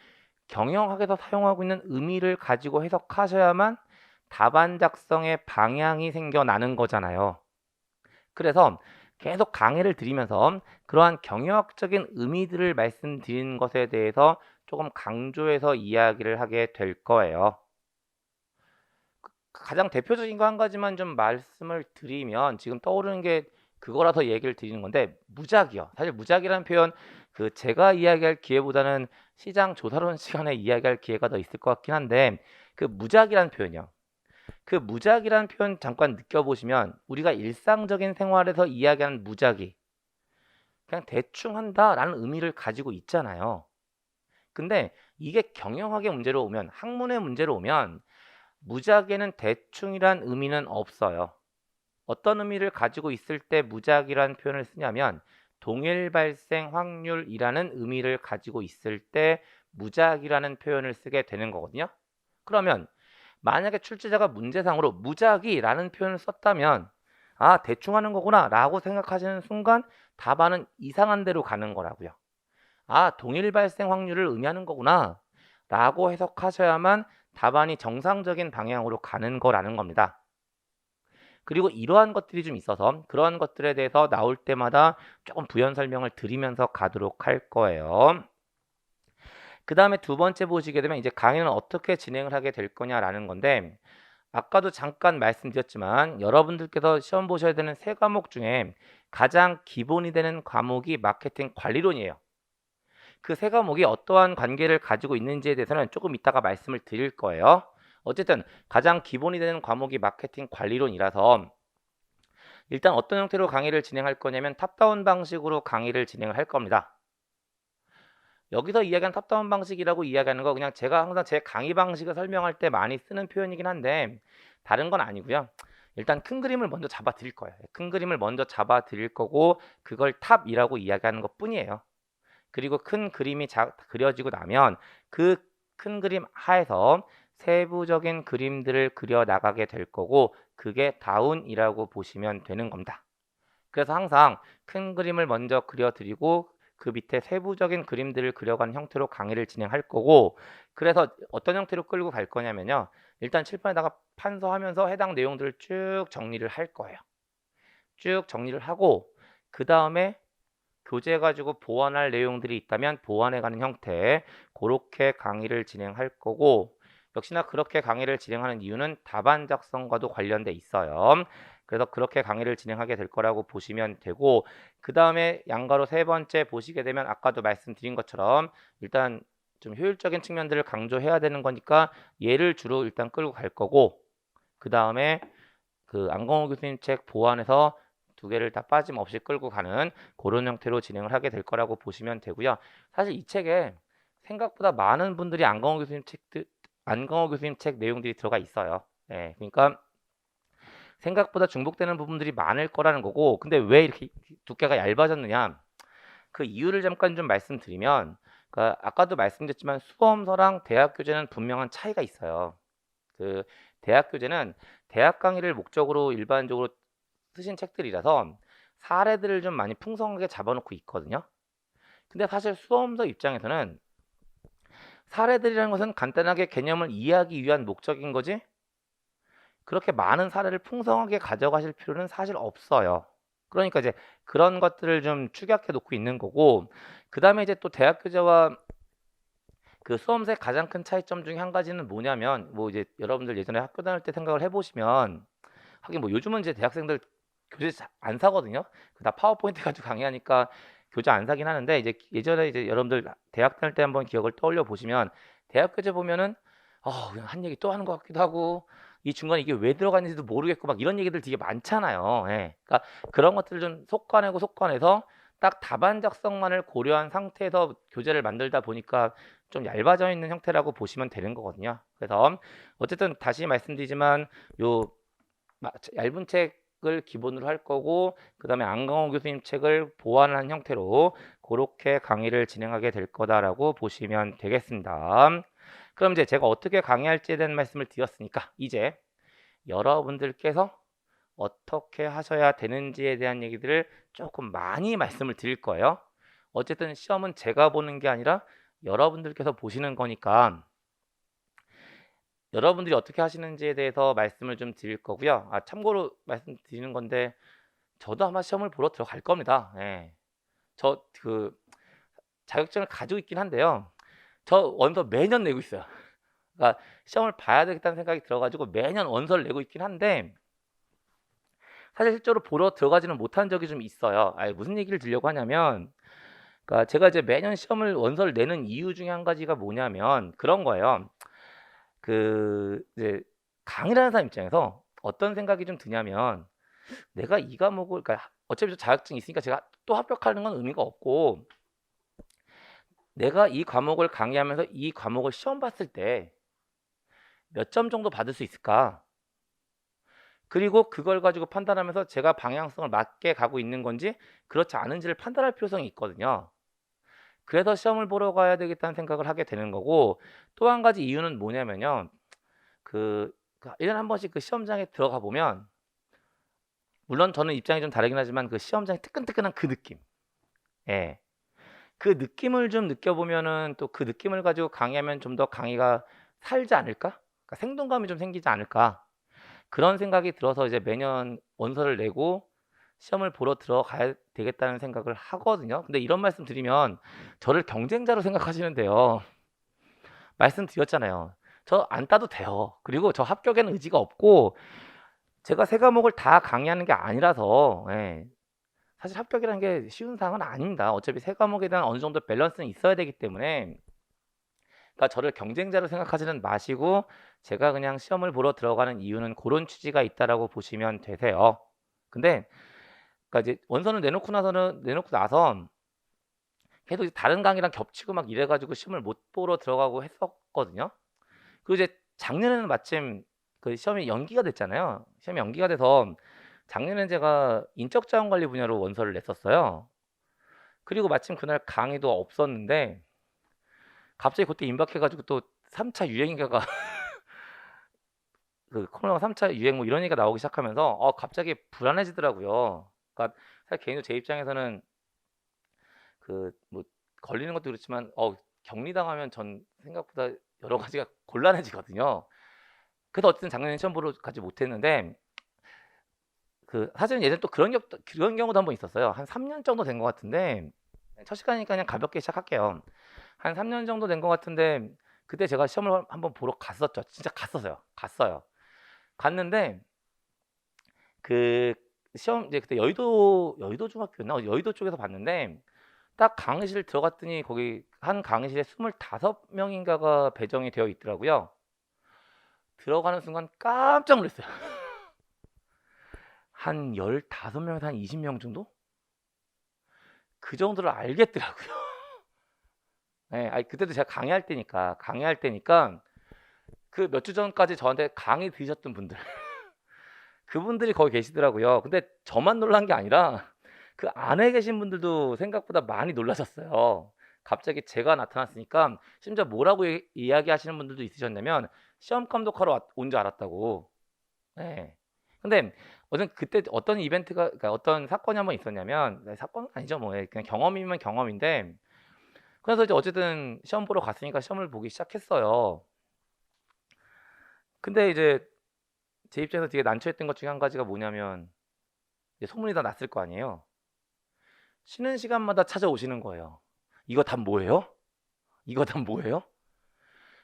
경영학에서 사용하고 있는 의미를 가지고 해석하셔야만 답안 작성의 방향이 생겨나는 거잖아요. 그래서 계속 강의를 드리면서 그러한 경영학적인 의미들을 말씀드리는 것에 대해서 조금 강조해서 이야기를 하게 될 거예요. 가장 대표적인 거 한 가지만 좀 말씀을 드리면 지금 떠오르는 게 그거라서 얘기를 드리는 건데 무작위요. 사실 무작위라는 표현 제가 이야기할 기회보다는 시장 조사론 시간에 이야기할 기회가 더 있을 것 같긴 한데 무작위라는 표현이요. 무작위라는 표현 잠깐 느껴보시면 우리가 일상적인 생활에서 이야기하는 무작위 그냥 대충 한다라는 의미를 가지고 있잖아요. 근데 이게 경영학의 문제로 오면 학문의 문제로 오면 무작위는 대충이란 의미는 없어요. 어떤 의미를 가지고 있을 때 무작위라는 표현을 쓰냐면 동일 발생 확률이라는 의미를 가지고 있을 때 무작위라는 표현을 쓰게 되는 거거든요. 그러면 만약에 출제자가 문제상으로 무작위라는 표현을 썼다면 대충 하는 거구나 라고 생각하시는 순간 답안은 이상한 데로 가는 거라고요. 동일 발생 확률을 의미하는 거구나 라고 해석하셔야만 답안이 정상적인 방향으로 가는 거라는 겁니다. 그리고 이러한 것들이 좀 있어서 그러한 것들에 대해서 나올 때마다 조금 부연 설명을 드리면서 가도록 할 거예요. 그 다음에 두 번째 보시게 되면 이제 강의는 어떻게 진행을 하게 될 거냐라는 건데 아까도 잠깐 말씀드렸지만 여러분들께서 시험 보셔야 되는 세 과목 중에 가장 기본이 되는 과목이 마케팅 관리론이에요. 그 세 과목이 어떠한 관계를 가지고 있는지에 대해서는 조금 이따가 말씀을 드릴 거예요. 어쨌든 가장 기본이 되는 과목이 마케팅 관리론이라서 일단 어떤 형태로 강의를 진행할 거냐면 탑다운 방식으로 강의를 진행을 할 겁니다. 여기서 이야기하는 탑다운 방식이라고 이야기하는 거 그냥 제가 항상 제 강의 방식을 설명할 때 많이 쓰는 표현이긴 한데 다른 건 아니고요. 일단 큰 그림을 먼저 잡아 드릴 거예요. 큰 그림을 먼저 잡아 드릴 거고 그걸 탑이라고 이야기하는 것 뿐이에요. 그리고 큰 그림이 그려지고 나면 그 큰 그림 하에서 세부적인 그림들을 그려 나가게 될 거고 그게 다운이라고 보시면 되는 겁니다. 그래서 항상 큰 그림을 먼저 그려드리고 그 밑에 세부적인 그림들을 그려가는 형태로 강의를 진행할 거고 그래서 어떤 형태로 끌고 갈 거냐면요. 일단 칠판에다가 판서하면서 해당 내용들을 쭉 정리를 할 거예요. 쭉 정리를 하고 그 다음에 교재 가지고 보완할 내용들이 있다면 보완해 가는 형태 그렇게 강의를 진행할 거고 역시나 그렇게 강의를 진행하는 이유는 답안 작성과도 관련돼 있어요. 그래서 그렇게 강의를 진행하게 될 거라고 보시면 되고, 그 다음에 양가로 세 번째 보시게 되면 아까도 말씀드린 것처럼 일단 좀 효율적인 측면들을 강조해야 되는 거니까 얘를 주로 일단 끌고 갈 거고, 그 다음에 그 안광호 교수님 책 보완해서 두 개를 다 빠짐없이 끌고 가는 그런 형태로 진행을 하게 될 거라고 보시면 되고요. 사실 이 책에 생각보다 많은 분들이 안광호 교수님 책 내용들이 들어가 있어요. 네, 그러니까 생각보다 중복되는 부분들이 많을 거라는 거고, 근데 왜 이렇게 두께가 얇아졌느냐? 그 이유를 잠깐 좀 말씀드리면, 그러니까 아까도 말씀드렸지만 수험서랑 대학 교재는 분명한 차이가 있어요. 그 대학 교재는 대학 강의를 목적으로 일반적으로 쓰신 책들이라서 사례들을 좀 많이 풍성하게 잡아놓고 있거든요. 근데 사실 수험서 입장에서는 사례들이라는 것은 간단하게 개념을 이해하기 위한 목적인 거지 그렇게 많은 사례를 풍성하게 가져가실 필요는 사실 없어요. 그러니까 이제 그런 것들을 좀 축약해 놓고 있는 거고, 그 다음에 이제 또 대학 교재와 그 수험서의 가장 큰 차이점 중에 한 가지는 뭐냐면, 뭐 이제 여러분들 예전에 학교 다닐 때 생각을 해보시면, 하긴 뭐 요즘은 이제 대학생들 교재 안 사거든요. 다 파워포인트 가지고 강의하니까 교재 안 사긴 하는데, 이제 예전에 이제 여러분들 대학 다닐 때 한번 기억을 떠올려 보시면 대학 교재 보면은 그냥 한 얘기 또 하는 것 같기도 하고 이 중간에 이게 왜 들어갔는지도 모르겠고 막 이런 얘기들 되게 많잖아요. 예. 그러니까 그런 것들을 좀 속아내서 딱 답안 작성만을 고려한 상태에서 교재를 만들다 보니까 좀 얇아져 있는 형태라고 보시면 되는 거거든요. 그래서 어쨌든 다시 말씀드리지만 요 얇은 책을 기본으로 할 거고, 그 다음에 안강호 교수님 책을 보완한 형태로 그렇게 강의를 진행하게 될 거다라고 보시면 되겠습니다. 그럼 이제 제가 어떻게 강의할지에 대한 말씀을 드렸으니까 이제 여러분들께서 어떻게 하셔야 되는지에 대한 얘기들을 조금 많이 말씀을 드릴 거예요. 어쨌든 시험은 제가 보는 게 아니라 여러분들께서 보시는 거니까 여러분들이 어떻게 하시는지에 대해서 말씀을 좀 드릴 거고요. 참고로 말씀드리는 건데 저도 아마 시험을 보러 들어갈 겁니다. 예. 저 그 자격증을 가지고 있긴 한데요. 저 원서 매년 내고 있어요. 그러니까 시험을 봐야 되겠다는 생각이 들어가지고 매년 원서를 내고 있긴 한데 사실 실제로 보러 들어가지는 못한 적이 좀 있어요. 무슨 얘기를 드리려고 하냐면, 그러니까 제가 이제 매년 시험을 원서를 내는 이유 중에 한 가지가 뭐냐면 그런 거예요. 그 이제 강의를 하는 사람 입장에서 어떤 생각이 좀 드냐면, 내가 이 과목을 그러니까 어차피 저 자격증이 있으니까 제가 또 합격하는 건 의미가 없고, 내가 이 과목을 강의하면서 이 과목을 시험 봤을 때 몇 점 정도 받을 수 있을까? 그리고 그걸 가지고 판단하면서 제가 방향성을 맞게 가고 있는 건지 그렇지 않은지를 판단할 필요성이 있거든요. 그래서 시험을 보러 가야 되겠다는 생각을 하게 되는 거고, 또 한 가지 이유는 뭐냐면요. 그 1년에 한 번씩 그 시험장에 들어가 보면, 물론 저는 입장이 좀 다르긴 하지만 그 시험장에 뜨끈뜨끈한 그 느낌. 예. 그 느낌을 좀 느껴보면은 또 그 느낌을 가지고 강의하면 좀 더 강의가 살지 않을까? 그러니까 생동감이 좀 생기지 않을까? 그런 생각이 들어서 이제 매년 원서를 내고 시험을 보러 들어가야 되겠다는 생각을 하거든요. 근데 이런 말씀 드리면 저를 경쟁자로 생각하시는데요. 말씀드렸잖아요. 저 안 따도 돼요. 그리고 저 합격에는 의지가 없고 제가 세 과목을 다 강의하는 게 아니라서 사실 합격이라는 게 쉬운 사항은 아닙니다. 어차피 세 과목에 대한 어느 정도 밸런스는 있어야 되기 때문에, 그러니까 저를 경쟁자로 생각하지는 마시고 제가 그냥 시험을 보러 들어가는 이유는 그런 취지가 있다라고 보시면 되세요. 근데 그러니까 이제 원서를 내놓고 나서 계속 이제 다른 강의랑 겹치고 막 이래가지고 시험을 못 보러 들어가고 했었거든요. 그리고 이제 작년에는 마침 그 시험이 연기가 됐잖아요. 시험이 연기가 돼서 작년에 제가 인적자원관리 분야로 원서를 냈었어요. 그리고 마침 그날 강의도 없었는데 갑자기 그때 임박해가지고 또 3차 유행인가가 그 코로나 3차 유행 뭐 이런 얘기가 나오기 시작하면서 갑자기 불안해지더라고요. 그러니까 사실 개인적으로 제 입장에서는 그 뭐 걸리는 것도 그렇지만 격리당하면 전 생각보다 여러 가지가 곤란해지거든요. 그래서 어쨌든 작년에 시험 보러 가지 못했는데, 그 사실은 예전에 또 그런 경우도 한 번 있었어요. 한 3년 정도 된 것 같은데, 첫 시간이니까 그냥 가볍게 시작할게요. 한 3년 정도 된 것 같은데 그때 제가 시험을 한번 보러 갔었죠. 진짜 갔었어요. 갔어요. 갔는데 그 시험 이제 그때 여의도 중학교였나? 여의도 쪽에서 봤는데 딱 강의실 들어갔더니 거기 한 강의실에 25명인가가 배정이 되어 있더라고요. 들어가는 순간 깜짝 놀랐어요. 한 15명에서 한 20명 정도? 그 정도를 알겠더라고요. 네, 아니 그때도 제가 강의할 때니까 그 몇 주 전까지 저한테 강의 들으셨던 분들 그분들이 거기 계시더라고요. 근데 저만 놀란 게 아니라 그 안에 계신 분들도 생각보다 많이 놀라셨어요. 갑자기 제가 나타났으니까 심지어 뭐라고 이야기하시는 분들도 있으셨냐면 시험 감독하러 온 줄 알았다고. 네. 근데 그때 어떤 이벤트가 그러니까 어떤 사건이 한번 있었냐면 사건은 아니죠 뭐 그냥 경험이면 경험인데 그래서 이제 어쨌든 시험 보러 갔으니까 시험을 보기 시작했어요. 근데 이제 제 입장에서 되게 난처했던 것 중에 한 가지가 뭐냐면 이제 소문이 다 났을 거 아니에요. 쉬는 시간마다 찾아오시는 거예요. "이거 답 뭐예요? 이거 답 뭐예요?"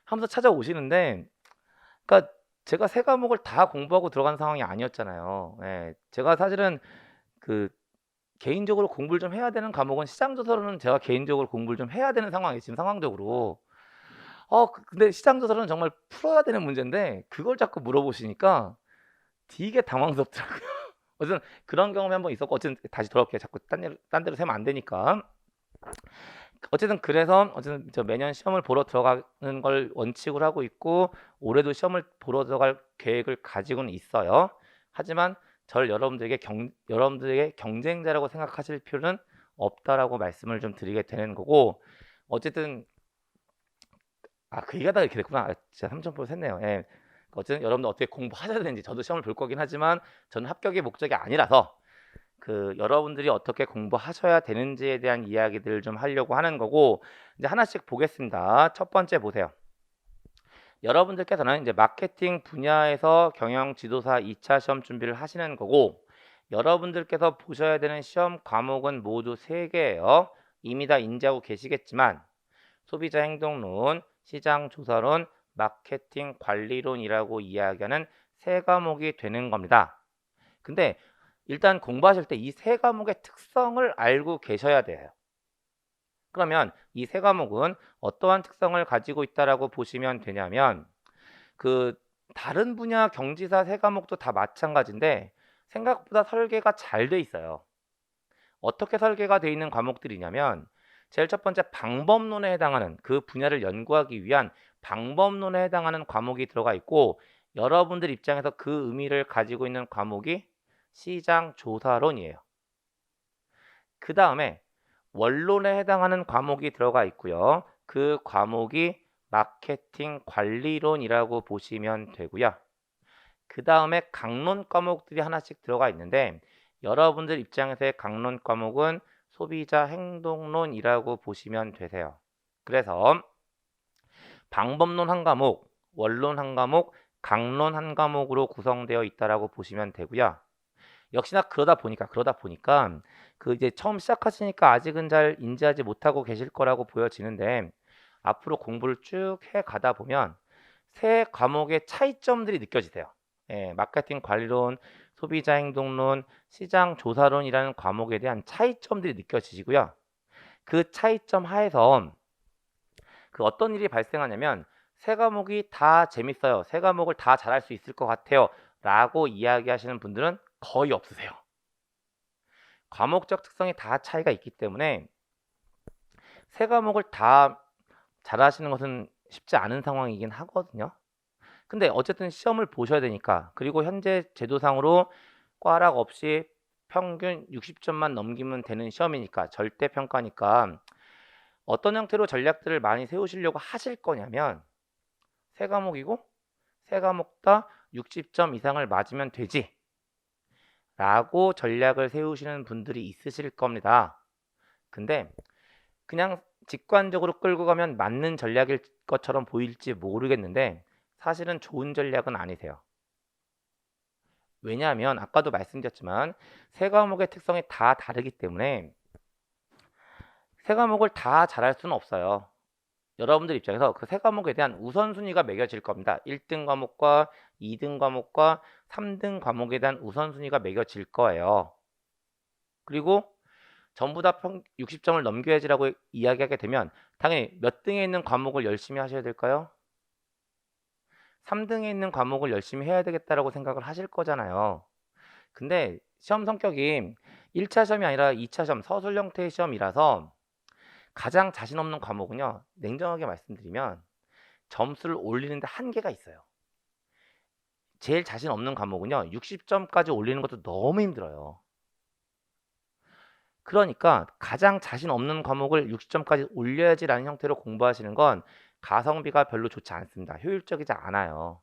하면서 찾아오시는데 그러니까 제가 세 과목을 다 공부하고 들어간 상황이 아니었잖아요. 예. 제가 사실은 그 개인적으로 공부를 좀 해야 되는 과목은 시장 조사로는 제가 개인적으로 공부를 좀 해야 되는 상황이에요, 지금 상황적으로. 근데 시장 조사로는 정말 풀어야 되는 문제인데 그걸 자꾸 물어보시니까 되게 당황스럽더라고요. 어쨌든 그런 경험이 한번 있었고 어쨌든 다시 돌아올게요. 자꾸 딴 데로 새면 안 되니까. 어쨌든 그래서 어쨌든 저 매년 시험을 보러 들어가는 걸 원칙으로 하고 있고 올해도 시험을 보러 들어갈 계획을 가지고는 있어요. 하지만 저를 여러분들에게 경쟁자라고 생각하실 필요는 없다라고 말씀을 좀 드리게 되는 거고 어쨌든 그 얘기하다가 이렇게 됐구나. 진짜 3,000% 샜네요. 예. 어쨌든 여러분들 어떻게 공부하셔야 되는지 저도 시험을 볼 거긴 하지만 저는 합격이 목적이 아니라서 여러분들이 어떻게 공부하셔야 되는지에 대한 이야기들을 좀 하려고 하는 거고 이제 하나씩 보겠습니다. 첫 번째 보세요. 여러분들께서는 이제 마케팅 분야에서 경영 지도사 2차 시험 준비를 하시는 거고 여러분들께서 보셔야 되는 시험 과목은 모두 3개예요. 이미 다 인지하고 계시겠지만 소비자 행동론, 시장 조사론, 마케팅 관리론이라고 이야기하는 3과목이 되는 겁니다. 근데 일단 공부하실 때 이 3과목의 특성을 알고 계셔야 돼요. 그러면 이 3과목은 어떠한 특성을 가지고 있다라고 보시면 되냐면 다른 분야 경지사 3과목도 다 마찬가지인데 생각보다 설계가 잘 돼 있어요. 어떻게 설계가 돼 있는 과목들이냐면 제일 첫 번째 방법론에 해당하는 그 분야를 연구하기 위한 방법론에 해당하는 과목이 들어가 있고 여러분들 입장에서 그 의미를 가지고 있는 과목이 시장 조사론이에요. 그 다음에 원론에 해당하는 과목이 들어가 있고요. 그 과목이 마케팅 관리론이라고 보시면 되고요. 그 다음에 강론 과목들이 하나씩 들어가 있는데 여러분들 입장에서의 강론 과목은 소비자 행동론이라고 보시면 되세요. 그래서 방법론 한 과목, 원론 한 과목, 강론 한 과목으로 구성되어 있다라고 보시면 되고요. 역시나 그러다 보니까 이제 처음 시작하시니까 아직은 잘 인지하지 못하고 계실 거라고 보여지는데 앞으로 공부를 쭉 해 가다 보면 세 과목의 차이점들이 느껴지세요. 예, 마케팅 관리론, 소비자 행동론, 시장 조사론이라는 과목에 대한 차이점들이 느껴지시고요. 그 차이점 하에서 어떤 일이 발생하냐면 세 과목이 다 재밌어요. 세 과목을 다 잘할 수 있을 것 같아요. 라고 이야기하시는 분들은 거의 없으세요. 과목적 특성이 다 차이가 있기 때문에 세 과목을 다 잘하시는 것은 쉽지 않은 상황이긴 하거든요. 근데 어쨌든 시험을 보셔야 되니까 그리고 현재 제도상으로 꽈락 없이 평균 60점만 넘기면 되는 시험이니까 절대평가니까 어떤 형태로 전략들을 많이 세우시려고 하실 거냐면 세 과목이고 세 과목 다 60점 이상을 맞으면 되지 라고 전략을 세우시는 분들이 있으실 겁니다. 근데 그냥 직관적으로 끌고 가면 맞는 전략일 것처럼 보일지 모르겠는데 사실은 좋은 전략은 아니세요. 왜냐하면 아까도 말씀드렸지만 세 과목의 특성이 다 다르기 때문에 세 과목을 다 잘할 수는 없어요. 여러분들 입장에서 그 세 과목에 대한 우선순위가 매겨질 겁니다. 1등 과목과 2등 과목과 3등 과목에 대한 우선순위가 매겨질 거예요. 그리고 전부 다 60점을 넘겨야지라고 이야기하게 되면 당연히 몇 등에 있는 과목을 열심히 하셔야 될까요? 3등에 있는 과목을 열심히 해야 되겠다라고 생각을 하실 거잖아요. 근데 시험 성격이 1차 시험이 아니라 2차 시험, 서술 형태의 시험이라서 가장 자신 없는 과목은요, 냉정하게 말씀드리면 점수를 올리는데 한계가 있어요. 제일 자신 없는 과목은요, 60점까지 올리는 것도 너무 힘들어요. 그러니까 가장 자신 없는 과목을 60점까지 올려야지라는 형태로 공부하시는 건 가성비가 별로 좋지 않습니다. 효율적이지 않아요.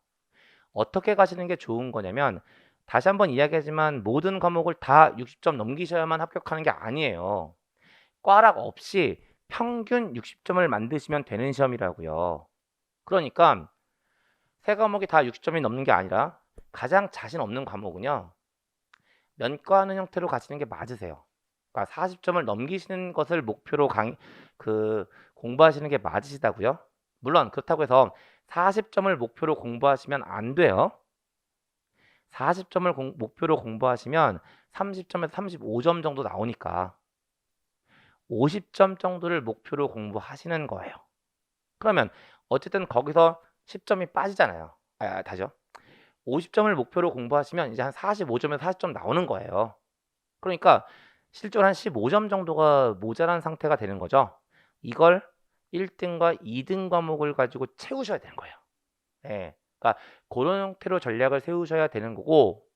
어떻게 가시는 게 좋은 거냐면, 다시 한번 이야기하지만 모든 과목을 다 60점 넘기셔야만 합격하는 게 아니에요. 꽈락 없이 평균 60점을 만드시면 되는 시험이라고요. 그러니까 세 과목이 다 60점이 넘는 게 아니라 가장 자신 없는 과목은요, 면과하는 형태로 가시는 게 맞으세요. 그러니까 40점을 넘기시는 것을 목표로 공부하시는 게 맞으시다고요. 물론 그렇다고 해서 40점을 목표로 공부하시면 안 돼요. 40점을 목표로 공부하시면 30점에서 35점 정도 나오니까 50점 정도를 목표로 공부하시는 거예요. 그러면 어쨌든 거기서 10점이 빠지잖아요. 다시요. 50점을 목표로 공부하시면 이제 한 45점에서 40점 나오는 거예요. 그러니까 실제로 한 15점 정도가 모자란 상태가 되는 거죠. 이걸 1등과 2등 과목을 가지고 채우셔야 되는 거예요. 네. 그러니까 그런 형태로 전략을 세우셔야 되는 거고,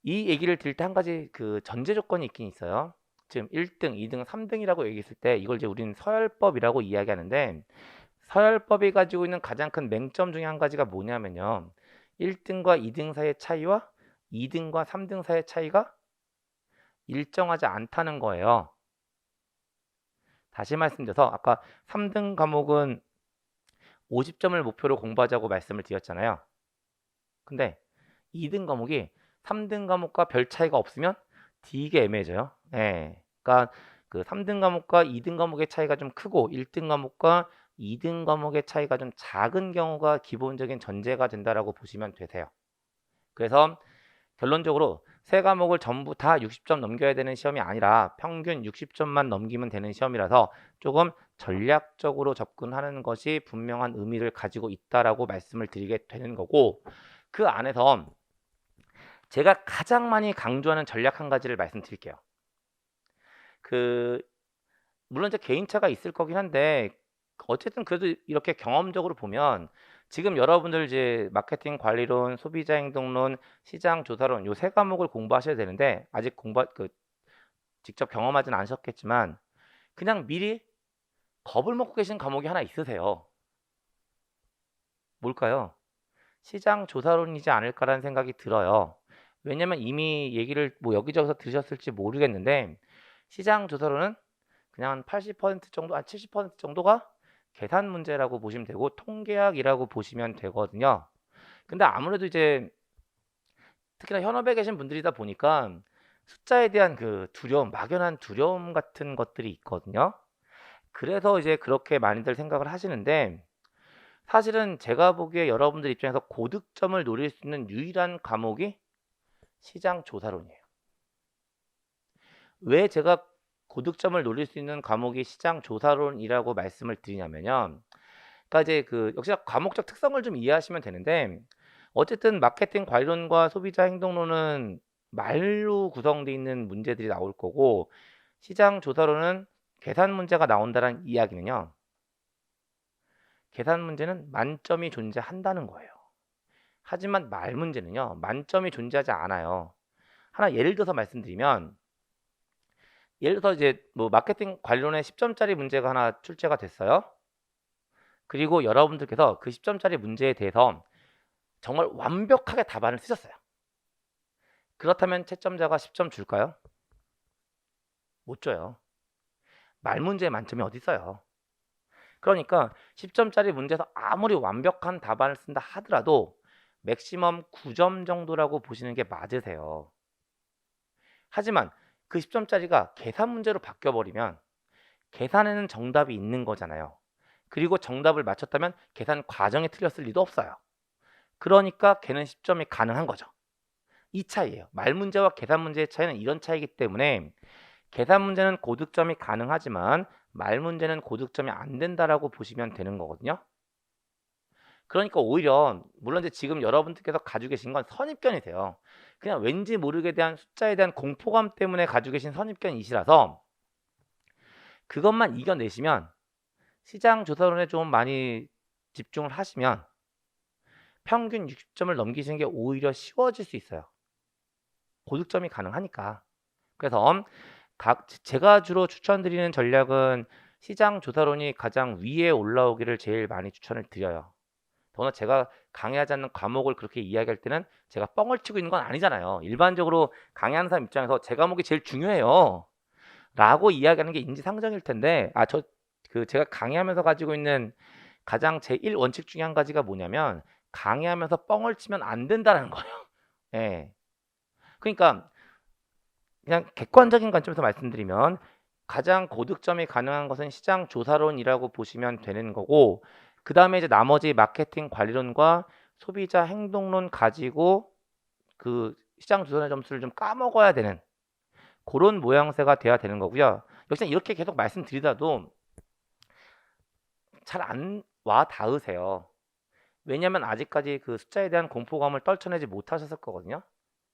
이 얘기를 드릴 때 한 가지 그 전제 조건이 있긴 있어요. 지금 1등, 2등, 3등이라고 얘기했을 때 이걸 이제 우리는 서열법이라고 이야기하는데, 서열법이 가지고 있는 가장 큰 맹점 중에 한 가지가 뭐냐면요, 1등과 2등 사이의 차이와 2등과 3등 사이의 차이가 일정하지 않다는 거예요. 다시 말씀드려서 아까 3등 과목은 50점을 목표로 공부하자고 말씀을 드렸잖아요. 근데 2등 과목이 3등 과목과 별 차이가 없으면 되게 애매해져요. 네. 그러니까 그 3등 과목과 2등 과목의 차이가 좀 크고 1등 과목과 2등 과목의 차이가 좀 작은 경우가 기본적인 전제가 된다라고 보시면 되세요. 그래서 결론적으로 세 과목을 전부 다 60점 넘겨야 되는 시험이 아니라 평균 60점만 넘기면 되는 시험이라서 조금 전략적으로 접근하는 것이 분명한 의미를 가지고 있다라고 말씀을 드리게 되는 거고, 그 안에서 제가 가장 많이 강조하는 전략 한 가지를 말씀드릴게요. 물론 이제 개인차가 있을 거긴 한데 어쨌든 그래도 이렇게 경험적으로 보면 지금 여러분들 이제 마케팅 관리론, 소비자 행동론, 시장 조사론 요 세 과목을 공부하셔야 되는데 아직 직접 경험하진 않으셨겠지만 그냥 미리 겁을 먹고 계신 과목이 하나 있으세요. 뭘까요? 시장 조사론이지 않을까라는 생각이 들어요. 왜냐면 이미 얘기를 뭐 여기저기서 들으셨을지 모르겠는데 시장 조사론은 그냥 한 80% 정도, 한 70% 정도가 계산 문제라고 보시면 되고 통계학이라고 보시면 되거든요. 근데 아무래도 이제 특히나 현업에 계신 분들이다 보니까 숫자에 대한 그 두려움, 막연한 두려움 같은 것들이 있거든요. 그래서 이제 그렇게 많이들 생각을 하시는데 사실은 제가 보기에 여러분들 입장에서 고득점을 노릴 수 있는 유일한 과목이 시장 조사론이에요. 왜 제가 고득점을 노릴 수 있는 과목이 시장 조사론이라고 말씀을 드리냐면요. 그러니까 이제 역시 과목적 특성을 좀 이해하시면 되는데 어쨌든 마케팅 관리론과 소비자 행동론은 말로 구성되어 있는 문제들이 나올 거고 시장 조사론은 계산 문제가 나온다는 이야기는요. 계산 문제는 만점이 존재한다는 거예요. 하지만 말 문제는요. 만점이 존재하지 않아요. 하나 예를 들어서 말씀드리면 예를 들어서 이제 뭐 마케팅 관리론에 10점짜리 문제가 하나 출제가 됐어요. 그리고 여러분들께서 그 10점짜리 문제에 대해서 정말 완벽하게 답안을 쓰셨어요. 그렇다면 채점자가 10점 줄까요? 못 줘요. 말 문제의 만점이 어디 있어요. 그러니까 10점짜리 문제에서 아무리 완벽한 답안을 쓴다 하더라도 맥시멈 9점 정도라고 보시는 게 맞으세요. 하지만 그 10점짜리가 계산 문제로 바뀌어버리면 계산에는 정답이 있는 거잖아요. 그리고 정답을 맞췄다면 계산 과정이 틀렸을 리도 없어요. 그러니까 걔는 10점이 가능한 거죠. 이 차이예요. 말 문제와 계산 문제의 차이는 이런 차이기 때문에 계산 문제는 고득점이 가능하지만 말 문제는 고득점이 안 된다라고 보시면 되는 거거든요. 그러니까 오히려 물론 이제 지금 여러분들께서 가지고 계신 건 선입견이세요. 그냥 왠지 모르게 대한 숫자에 대한 공포감 때문에 가지고 계신 선입견이시라서 그것만 이겨내시면 시장 조사론에 좀 많이 집중을 하시면 평균 60점을 넘기시는 게 오히려 쉬워질 수 있어요. 고득점이 가능하니까. 그래서 제가 주로 추천드리는 전략은 시장 조사론이 가장 위에 올라오기를 제일 많이 추천을 드려요. 더구나 제가 강의하지 않는 과목을 그렇게 이야기할 때는 제가 뻥을 치고 있는 건 아니잖아요. 일반적으로 강의하는 사람 입장에서 제 과목이 제일 중요해요. 라고 이야기하는 게 인지상정일 텐데, 제가 강의하면서 가지고 있는 가장 제1 원칙 중에 한 가지가 뭐냐면, 강의하면서 뻥을 치면 안 된다는 거예요. 예. 그러니까, 그냥 객관적인 관점에서 말씀드리면, 가장 고득점이 가능한 것은 시장 조사론이라고 보시면 되는 거고, 그 다음에 이제 나머지 마케팅 관리론과 소비자 행동론 가지고 그 시장 조사의 점수를 좀 까먹어야 되는 그런 모양새가 돼야 되는 거고요. 역시 이렇게 계속 말씀드리다도 잘 안 와 닿으세요. 왜냐면 아직까지 그 숫자에 대한 공포감을 떨쳐내지 못하셨을 거거든요.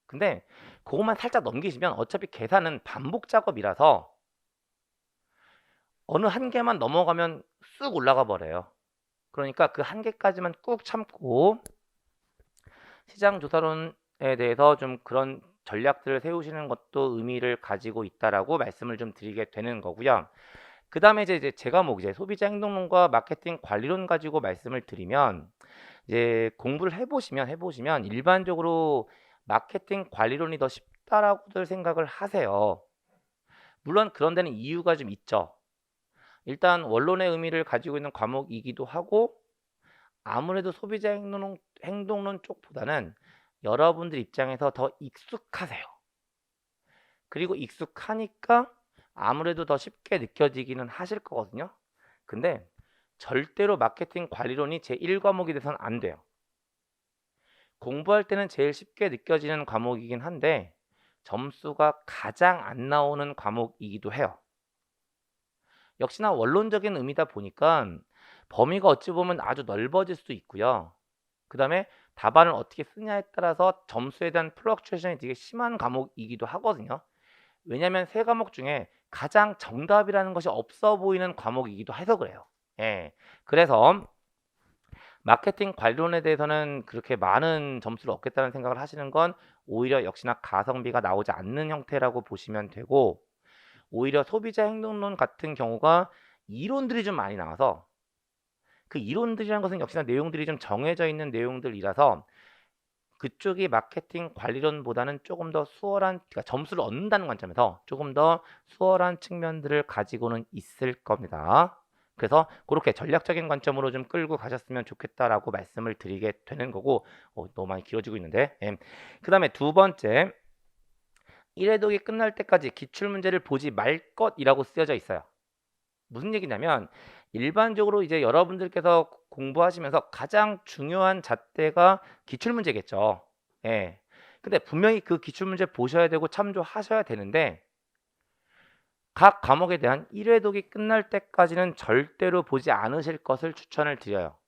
근데 그것만 살짝 넘기시면 어차피 계산은 반복 작업이라서 어느 한계만 넘어가면 쑥 올라가 버려요. 그러니까 그 한계까지만 꾹 참고 시장 조사론에 대해서 좀 그런 전략들을 세우시는 것도 의미를 가지고 있다라고 말씀을 좀 드리게 되는 거고요. 그 다음에 이제 제가 이제 소비자 행동론과 마케팅 관리론 가지고 말씀을 드리면 이제 공부를 해보시면 일반적으로 마케팅 관리론이 더 쉽다라고들 생각을 하세요. 물론 그런 데는 이유가 좀 있죠. 일단 원론의 의미를 가지고 있는 과목이기도 하고 아무래도 소비자 행동론 쪽보다는 여러분들 입장에서 더 익숙하세요. 그리고 익숙하니까 아무래도 더 쉽게 느껴지기는 하실 거거든요. 근데 절대로 마케팅 관리론이 제1과목이 돼서는 안 돼요. 공부할 때는 제일 쉽게 느껴지는 과목이긴 한데 점수가 가장 안 나오는 과목이기도 해요. 역시나 원론적인 의미다 보니까 범위가 어찌 보면 아주 넓어질 수도 있고요. 그 다음에 답안을 어떻게 쓰냐에 따라서 점수에 대한 플럭추에이션이 되게 심한 과목이기도 하거든요. 왜냐하면 세 과목 중에 가장 정답이라는 것이 없어 보이는 과목이기도 해서 그래요. 예. 그래서 마케팅 관리론에 대해서는 그렇게 많은 점수를 얻겠다는 생각을 하시는 건 오히려 역시나 가성비가 나오지 않는 형태라고 보시면 되고 오히려 소비자 행동론 같은 경우가 이론들이 좀 많이 나와서 그 이론들이라는 것은 역시나 내용들이 좀 정해져 있는 내용들이라서 그쪽이 마케팅 관리론보다는 조금 더 수월한, 그러니까 점수를 얻는다는 관점에서 조금 더 수월한 측면들을 가지고는 있을 겁니다. 그래서 그렇게 전략적인 관점으로 좀 끌고 가셨으면 좋겠다라고 말씀을 드리게 되는 거고 너무 많이 길어지고 있는데 그 다음에 두 번째 1회독이 끝날 때까지 기출문제를 보지 말 것이라고 쓰여져 있어요. 무슨 얘기냐면 일반적으로 이제 여러분들께서 공부하시면서 가장 중요한 잣대가 기출문제겠죠. 예. 근데 분명히 그 기출문제 보셔야 되고 참조하셔야 되는데 각 과목에 대한 1회독이 끝날 때까지는 절대로 보지 않으실 것을 추천을 드려요.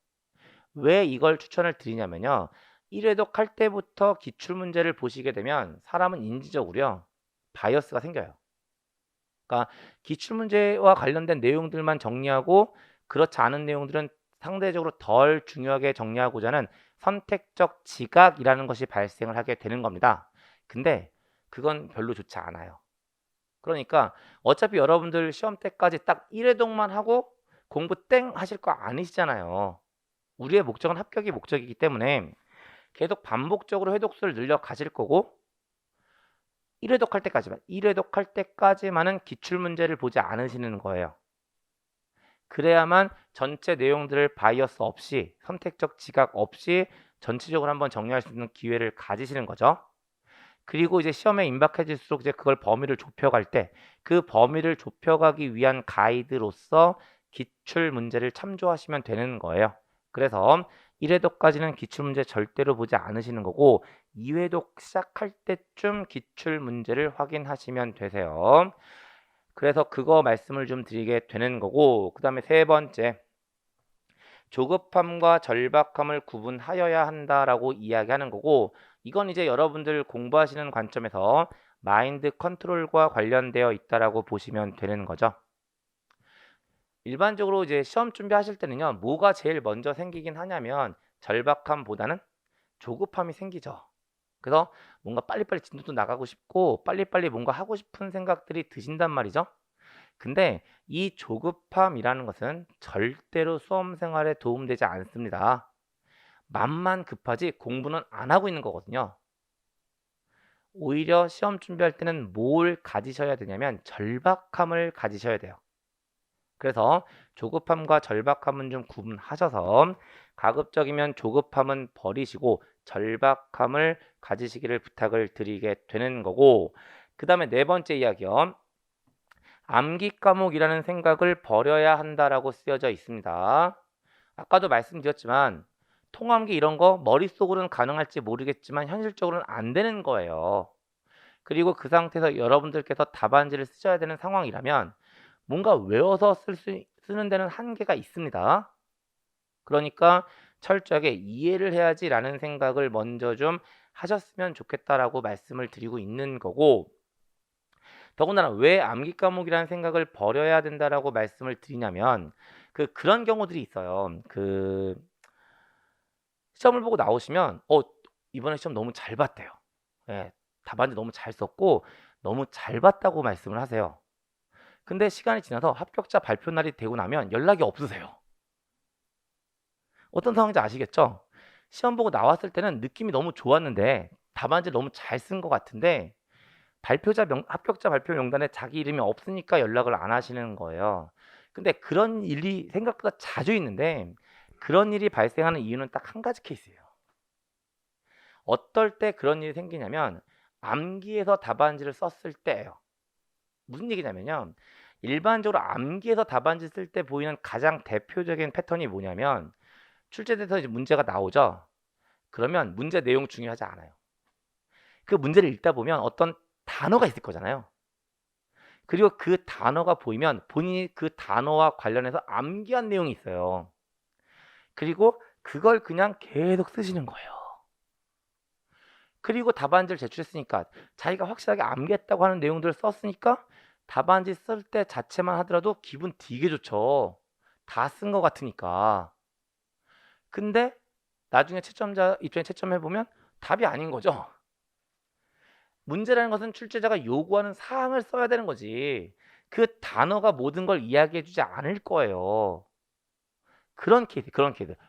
왜 이걸 추천을 드리냐면요. 1회독 할 때부터 기출문제를 보시게 되면 사람은 인지적으로요. 바이어스가 생겨요. 그러니까 기출문제와 관련된 내용들만 정리하고 그렇지 않은 내용들은 상대적으로 덜 중요하게 정리하고자 하는 선택적 지각이라는 것이 발생을 하게 되는 겁니다. 근데 그건 별로 좋지 않아요. 그러니까 어차피 여러분들 시험 때까지 딱 1회독만 하고 공부 땡 하실 거 아니시잖아요. 우리의 목적은 합격이 목적이기 때문에 계속 반복적으로 회독수를 늘려 가실 거고 1회독 할 때까지만은 기출문제를 보지 않으시는 거예요. 그래야만 전체 내용들을 바이어스 없이 선택적 지각 없이 전체적으로 한번 정리할 수 있는 기회를 가지시는 거죠. 그리고 이제 시험에 임박해질수록 이제 그걸 범위를 좁혀갈 때 그 범위를 좁혀가기 위한 가이드로서 기출 문제를 참조하시면 되는 거예요. 그래서 1회독까지는 기출 문제 절대로 보지 않으시는 거고 2회독 시작할 때쯤 기출 문제를 확인하시면 되세요. 그래서 그거 말씀을 좀 드리게 되는 거고, 그 다음에 세 번째, 조급함과 절박함을 구분하여야 한다라고 이야기하는 거고, 이건 이제 여러분들 공부하시는 관점에서 마인드 컨트롤과 관련되어 있다라고 보시면 되는 거죠. 일반적으로 이제 시험 준비하실 때는요, 뭐가 제일 먼저 생기긴 하냐면 절박함보다는 조급함이 생기죠. 그래서 뭔가 빨리빨리 진도도 나가고 싶고 빨리빨리 뭔가 하고 싶은 생각들이 드신단 말이죠. 근데 이 조급함이라는 것은 절대로 수험 생활에 도움되지 않습니다. 맘만 급하지 공부는 안 하고 있는 거거든요. 오히려 시험 준비할 때는 뭘 가지셔야 되냐면 절박함을 가지셔야 돼요. 그래서 조급함과 절박함은 좀 구분하셔서 가급적이면 조급함은 버리시고 절박함을 가지시기를 부탁을 드리게 되는 거고, 그 다음에 네 번째 이야기요. 암기 과목이라는 생각을 버려야 한다라고 쓰여져 있습니다. 아까도 말씀드렸지만 통암기 이런 거 머릿속으로는 가능할지 모르겠지만 현실적으로는 안 되는 거예요. 그리고 그 상태에서 여러분들께서 답안지를 쓰셔야 되는 상황이라면 뭔가 외워서 쓰는 데는 한계가 있습니다. 그러니까 철저하게 이해를 해야지라는 생각을 먼저 좀 하셨으면 좋겠다라고 말씀을 드리고 있는 거고, 더군다나 왜 암기 과목이라는 생각을 버려야 된다라고 말씀을 드리냐면 그런 경우들이 있어요. 시험을 보고 나오시면 이번에 시험 너무 잘 봤대요. 예, 답안지 너무 잘 썼고 너무 잘 봤다고 말씀을 하세요. 근데 시간이 지나서 합격자 발표 날이 되고 나면 연락이 없으세요. 어떤 상황인지 아시겠죠? 시험 보고 나왔을 때는 느낌이 너무 좋았는데 답안지 너무 잘 쓴 것 같은데 합격자 발표 명단에 자기 이름이 없으니까 연락을 안 하시는 거예요. 근데 그런 일이 생각보다 자주 있는데 그런 일이 발생하는 이유는 딱 한 가지 케이스예요. 어떨 때 그런 일이 생기냐면 암기해서 답안지를 썼을 때예요. 무슨 얘기냐면요. 일반적으로 암기해서 답안지 쓸 때 보이는 가장 대표적인 패턴이 뭐냐면 출제돼서 이제 문제가 나오죠. 그러면 문제 내용 중요하지 않아요. 그 문제를 읽다 보면 어떤 단어가 있을 거잖아요. 그리고 그 단어가 보이면 본인이 그 단어와 관련해서 암기한 내용이 있어요. 그리고 그걸 그냥 계속 쓰시는 거예요. 그리고 답안지를 제출했으니까 자기가 확실하게 암기했다고 하는 내용들을 썼으니까 답안지 쓸 때 자체만 하더라도 기분 되게 좋죠. 다 쓴 것 같으니까. 근데 나중에 채점자 입장에 채점해보면 답이 아닌 거죠. 문제라는 것은 출제자가 요구하는 사항을 써야 되는 거지. 그 단어가 모든 걸 이야기해주지 않을 거예요. 그런 케이스.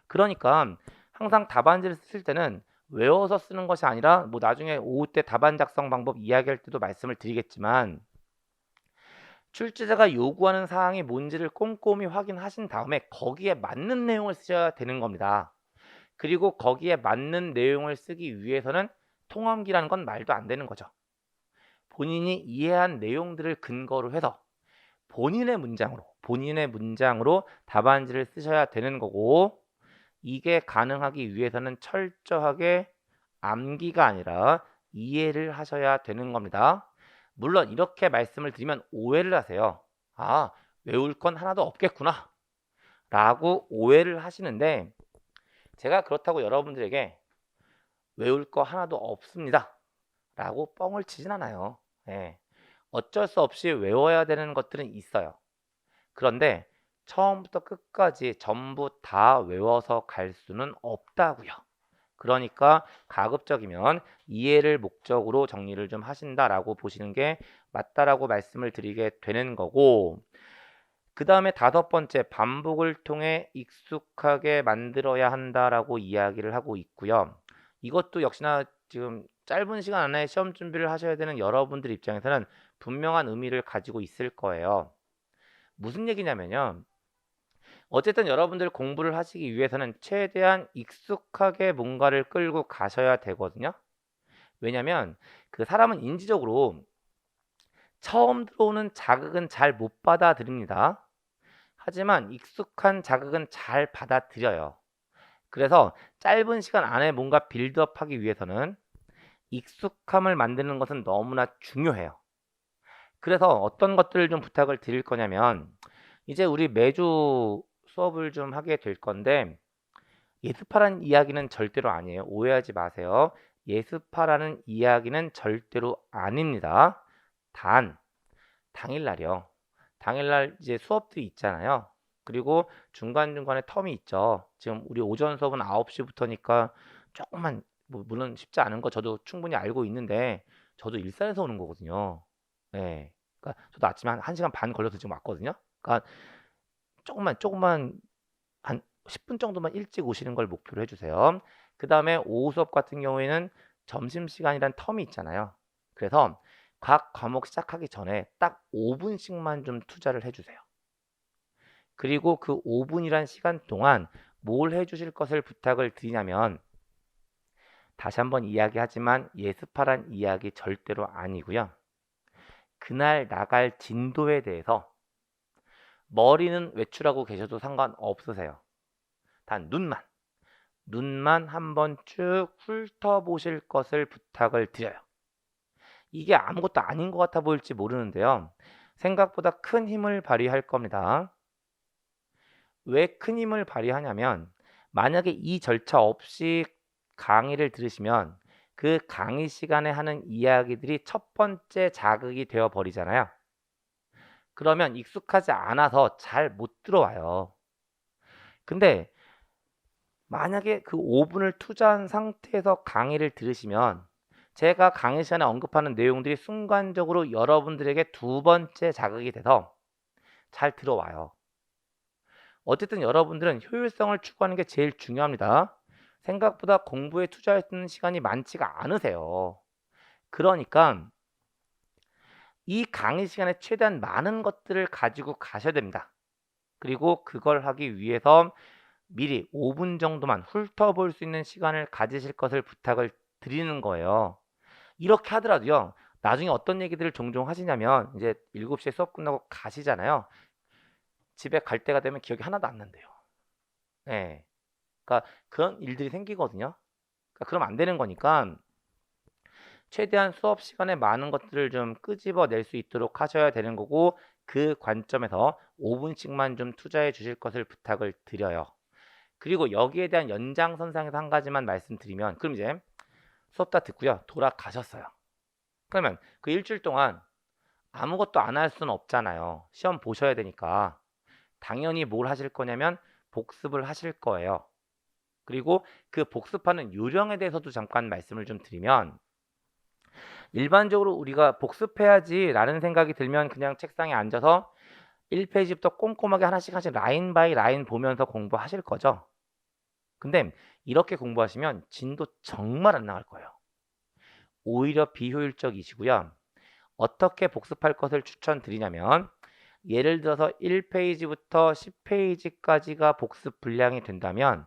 그러니까 항상 답안지를 쓰실 때는 외워서 쓰는 것이 아니라 뭐 나중에 오후 때 답안 작성 방법 이야기할 때도 말씀을 드리겠지만 출제자가 요구하는 사항이 뭔지를 꼼꼼히 확인하신 다음에 거기에 맞는 내용을 쓰셔야 되는 겁니다. 그리고 거기에 맞는 내용을 쓰기 위해서는 통암기라는 건 말도 안 되는 거죠. 본인이 이해한 내용들을 근거로 해서 본인의 문장으로 답안지를 쓰셔야 되는 거고, 이게 가능하기 위해서는 철저하게 암기가 아니라 이해를 하셔야 되는 겁니다. 물론 이렇게 말씀을 드리면 오해를 하세요. 아, 외울 건 하나도 없겠구나 라고 오해를 하시는데, 제가 그렇다고 여러분들에게 외울 거 하나도 없습니다 라고 뻥을 치진 않아요. 예. 어쩔 수 없이 외워야 되는 것들은 있어요. 그런데 처음부터 끝까지 전부 다 외워서 갈 수는 없다고요. 그러니까 가급적이면 이해를 목적으로 정리를 좀 하신다라고 보시는 게 맞다라고 말씀을 드리게 되는 거고, 그 다음에 다섯 번째, 반복을 통해 익숙하게 만들어야 한다라고 이야기를 하고 있고요. 이것도 역시나 지금 짧은 시간 안에 시험 준비를 하셔야 되는 여러분들 입장에서는 분명한 의미를 가지고 있을 거예요. 무슨 얘기냐면요. 어쨌든 여러분들 공부를 하시기 위해서는 최대한 익숙하게 뭔가를 끌고 가셔야 되거든요. 왜냐면 그 사람은 인지적으로 처음 들어오는 자극은 잘 못 받아들입니다. 하지만 익숙한 자극은 잘 받아들여요. 그래서 짧은 시간 안에 뭔가 빌드업하기 위해서는 익숙함을 만드는 것은 너무나 중요해요. 그래서 어떤 것들을 좀 부탁을 드릴 거냐면 이제 우리 매주 수업을 좀 하게 될 건데 예습하라는 이야기는 절대로 아니에요. 오해하지 마세요. 예습하라는 이야기는 절대로 아닙니다. 단 당일날이요. 당일날 이제 수업들이 있잖아요. 그리고 중간중간에 텀이 있죠. 지금 우리 오전 수업은 9시부터니까 조금만 물론 쉽지 않은 거 저도 충분히 알고 있는데 저도 일산에서 오는 거거든요. 네. 그러니까 저도 아침에 한 1시간 반 걸려서 지금 왔거든요. 그러니까 조금만 한 10분 정도만 일찍 오시는 걸 목표로 해주세요. 그 다음에 오후 수업 같은 경우에는 점심시간이란 텀이 있잖아요. 그래서 각 과목 시작하기 전에 딱 5분씩만 좀 투자를 해주세요. 그리고 그 5분이란 시간 동안 뭘 해주실 것을 부탁을 드리냐면 다시 한번 이야기하지만 예습하란 이야기 절대로 아니고요. 그날 나갈 진도에 대해서 머리는 외출하고 계셔도 상관없으세요. 단 눈만 한번 쭉 훑어보실 것을 부탁을 드려요. 이게 아무것도 아닌 것 같아 보일지 모르는데요. 생각보다 큰 힘을 발휘할 겁니다. 왜 큰 힘을 발휘하냐면 만약에 이 절차 없이 강의를 들으시면 그 강의 시간에 하는 이야기들이 첫 번째 자극이 되어 버리잖아요. 그러면 익숙하지 않아서 잘 못 들어와요. 근데 만약에 그 5분을 투자한 상태에서 강의를 들으시면 제가 강의 시간에 언급하는 내용들이 순간적으로 여러분들에게 두 번째 자극이 돼서 잘 들어와요. 어쨌든 여러분들은 효율성을 추구하는 게 제일 중요합니다. 생각보다 공부에 투자할 수 있는 시간이 많지가 않으세요. 그러니까 이 강의 시간에 최대한 많은 것들을 가지고 가셔야 됩니다. 그리고 그걸 하기 위해서 미리 5분 정도만 훑어볼 수 있는 시간을 가지실 것을 부탁을 드리는 거예요. 이렇게 하더라도요. 나중에 어떤 얘기들을 종종 하시냐면 이제 7시에 수업 끝나고 가시잖아요. 집에 갈 때가 되면 기억이 하나도 안 난대요. 네. 그러니까 그런 일들이 생기거든요. 그러니까 그러면 안 되는 거니까 최대한 수업 시간에 많은 것들을 좀 끄집어낼 수 있도록 하셔야 되는 거고 그 관점에서 5분씩만 좀 투자해 주실 것을 부탁을 드려요. 그리고 여기에 대한 연장선상에서 한 가지만 말씀드리면 그럼 이제 수업 다 듣고요. 돌아가셨어요. 그러면 그 일주일 동안 아무것도 안 할 수는 없잖아요. 시험 보셔야 되니까. 당연히 뭘 하실 거냐면 복습을 하실 거예요. 그리고 그 복습하는 요령에 대해서도 잠깐 말씀을 좀 드리면 일반적으로 우리가 복습해야지 라는 생각이 들면 그냥 책상에 앉아서 1페이지부터 꼼꼼하게 하나씩 라인 바이 라인 보면서 공부하실 거죠. 근데 이렇게 공부하시면 진도 정말 안 나갈 거예요. 오히려 비효율적이시고요. 어떻게 복습할 것을 추천드리냐면 예를 들어서 1페이지부터 10페이지까지가 복습 분량이 된다면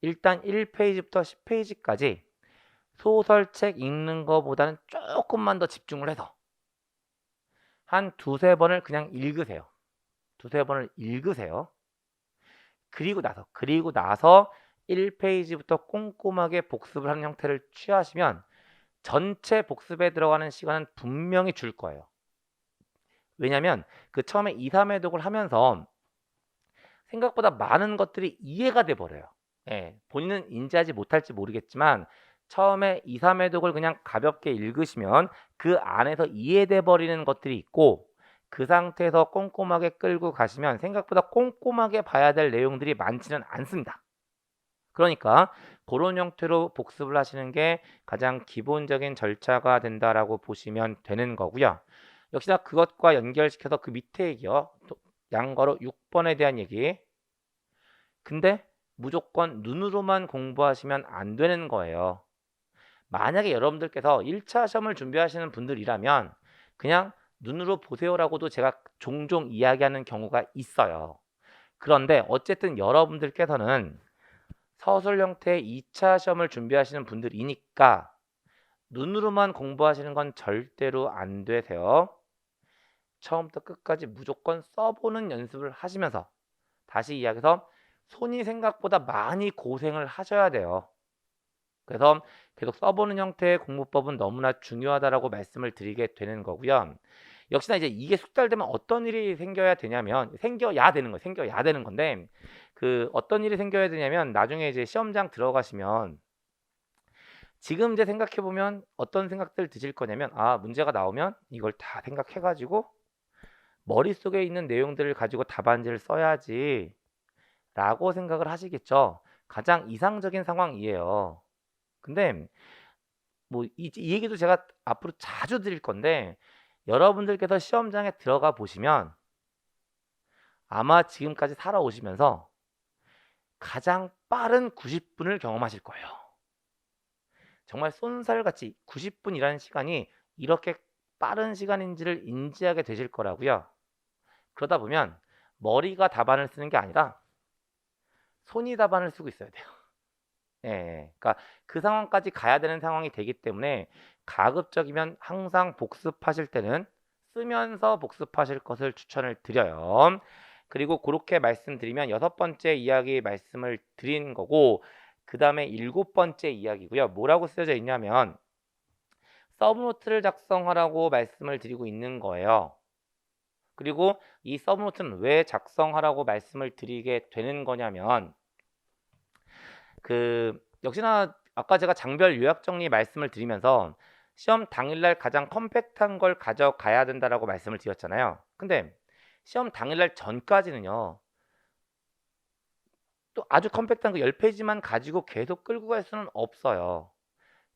일단 1페이지부터 10페이지까지 소설책 읽는 것보다는 조금만 더 집중을 해서 한 두세 번을 그냥 읽으세요. 두세 번을 읽으세요. 그리고 나서 1페이지부터 꼼꼼하게 복습을 하는 형태를 취하시면 전체 복습에 들어가는 시간은 분명히 줄 거예요. 왜냐면 그 처음에 2, 3회독을 하면서 생각보다 많은 것들이 이해가 돼 버려요. 예, 본인은 인지하지 못할지 모르겠지만 처음에 2, 3회독을 그냥 가볍게 읽으시면 그 안에서 이해돼 버리는 것들이 있고 그 상태에서 꼼꼼하게 끌고 가시면 생각보다 꼼꼼하게 봐야 될 내용들이 많지는 않습니다. 그러니까 그런 형태로 복습을 하시는 게 가장 기본적인 절차가 된다라고 보시면 되는 거고요. 역시나 그것과 연결시켜서 그 밑에 얘기요. 양괄호 6번에 대한 얘기. 근데 무조건 눈으로만 공부하시면 안 되는 거예요. 만약에 여러분들께서 1차 시험을 준비하시는 분들이라면 그냥 눈으로 보세요라고도 제가 종종 이야기하는 경우가 있어요. 그런데 어쨌든 여러분들께서는 서술 형태의 2차 시험을 준비하시는 분들이니까 눈으로만 공부하시는 건 절대로 안 되세요. 처음부터 끝까지 무조건 써보는 연습을 하시면서 다시 이야기해서 손이 생각보다 많이 고생을 하셔야 돼요. 그래서 계속 써보는 형태의 공부법은 너무나 중요하다라고 말씀을 드리게 되는 거고요. 역시나 이제 이게 숙달되면 어떤 일이 생겨야 되냐면 생겨야 되는 거예요. 생겨야 되는 건데 그 어떤 일이 생겨야 되냐면 나중에 이제 시험장 들어가시면 지금 이제 생각해 보면 어떤 생각들 드실 거냐면 아 문제가 나오면 이걸 다 생각해 가지고 머릿속에 있는 내용들을 가지고 답안지를 써야지 라고 생각을 하시겠죠. 가장 이상적인 상황이에요. 근데 뭐 이 얘기도 제가 앞으로 자주 드릴 건데 여러분들께서 시험장에 들어가 보시면 아마 지금까지 살아오시면서 가장 빠른 90분을 경험하실 거예요. 정말 쏜살같이 90분이라는 시간이 이렇게 빠른 시간인지를 인지하게 되실 거라고요. 그러다 보면 머리가 답안을 쓰는 게 아니라 손이 답안을 쓰고 있어야 돼요. 예. 그러니까 그 상황까지 가야 되는 상황이 되기 때문에 가급적이면 항상 복습하실 때는 쓰면서 복습하실 것을 추천을 드려요. 그리고 그렇게 말씀드리면 6번째 이야기 말씀을 드린 거고 그다음에 7번째 이야기고요. 뭐라고 쓰여져 있냐면 서브노트를 작성하라고 말씀을 드리고 있는 거예요. 그리고 이 서브노트는 왜 작성하라고 말씀을 드리게 되는 거냐면 역시나 아까 제가 장별 요약 정리 말씀을 드리면서 시험 당일날 가장 컴팩트한 걸 가져가야 된다라고 말씀을 드렸잖아요. 근데 시험 당일날 전까지는요. 또 아주 컴팩트한 그 10페이지만 가지고 계속 끌고 갈 수는 없어요.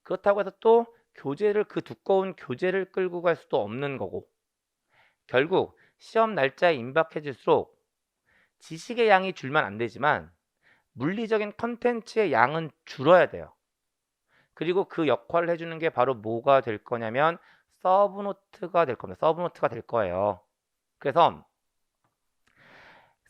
그렇다고 해서 또 그 두꺼운 교재를 끌고 갈 수도 없는 거고 결국 시험 날짜에 임박해질수록 지식의 양이 줄면 안 되지만 물리적인 컨텐츠의 양은 줄어야 돼요. 그리고 그 역할을 해주는 게 바로 뭐가 될 거냐면 서브노트가 될 겁니다. 서브노트가 될 거예요. 그래서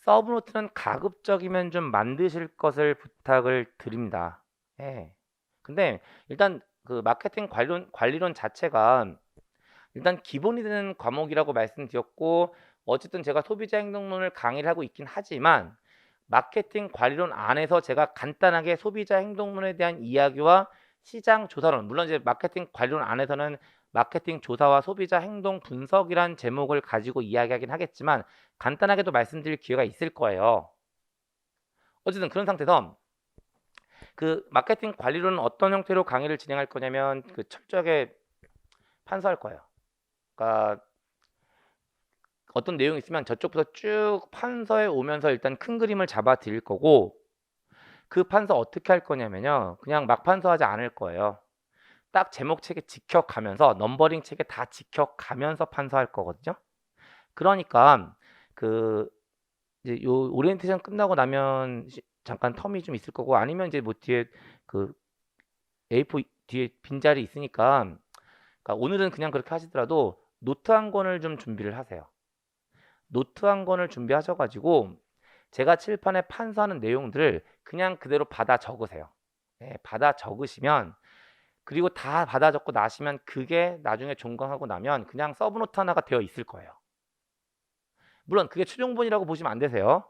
서브노트는 가급적이면 좀 만드실 것을 부탁을 드립니다. 예. 근데 일단 그 마케팅 관리론 자체가 일단 기본이 되는 과목이라고 말씀드렸고 어쨌든 제가 소비자 행동론을 강의를 하고 있긴 하지만 마케팅 관리론 안에서 제가 간단하게 소비자 행동론에 대한 이야기와 시장 조사론, 물론 이제 마케팅 관리론 안에서는 마케팅 조사와 소비자 행동 분석이란 제목을 가지고 이야기하긴 하겠지만 간단하게도 말씀드릴 기회가 있을 거예요. 어쨌든 그런 상태에서 그 마케팅 관리론은 어떤 형태로 강의를 진행할 거냐면 그 철저하게 판서할 거예요. 그러니까 어떤 내용이 있으면 저쪽부터 쭉 판서에 오면서 일단 큰 그림을 잡아 드릴 거고 그 판서 어떻게 할 거냐면요. 그냥 막 판서하지 않을 거예요. 딱 제목 책에 지켜가면서 넘버링 책에 다 지켜가면서 판서할 거거든요. 그러니까 그 이제 요 오리엔테이션 끝나고 나면 잠깐 텀이 좀 있을 거고 아니면 이제 뭐 뒤에 그 A4 뒤에 빈자리 있으니까 그러니까 오늘은 그냥 그렇게 하시더라도 노트 한 권을 좀 준비를 하세요. 노트 한 권을 준비하셔가지고 제가 칠판에 판서하는 내용들을 그냥 그대로 받아 적으세요. 네, 받아 적으시면 그리고 다 받아 적고 나시면 그게 나중에 종강하고 나면 그냥 서브노트 하나가 되어 있을 거예요. 물론 그게 최종본이라고 보시면 안 되세요.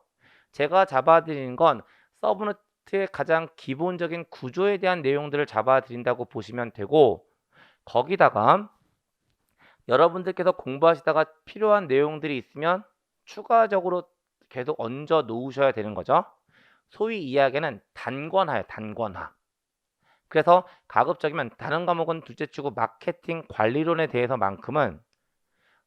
제가 잡아드리는 건 서브노트의 가장 기본적인 구조에 대한 내용들을 잡아드린다고 보시면 되고 거기다가 여러분들께서 공부하시다가 필요한 내용들이 있으면 추가적으로 계속 얹어 놓으셔야 되는 거죠. 소위 이야기는 단권화예요. 단권화. 그래서 가급적이면 다른 과목은 둘째치고 마케팅 관리론에 대해서만큼은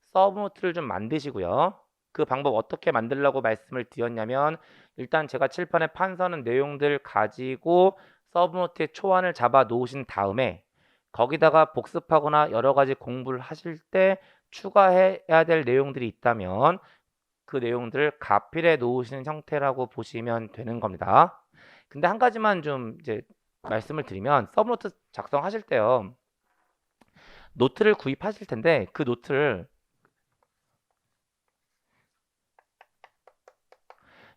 서브노트를 좀 만드시고요. 그 방법 어떻게 만들려고 말씀을 드렸냐면 일단 제가 칠판에 판서하는 내용들 가지고 서브노트의 초안을 잡아 놓으신 다음에 거기다가 복습하거나 여러 가지 공부를 하실 때 추가해야 될 내용들이 있다면 그 내용들을 가필해 놓으시는 형태라고 보시면 되는 겁니다. 근데 한 가지만 좀 이제 말씀을 드리면 서브노트 작성하실 때요. 노트를 구입하실 텐데 그 노트를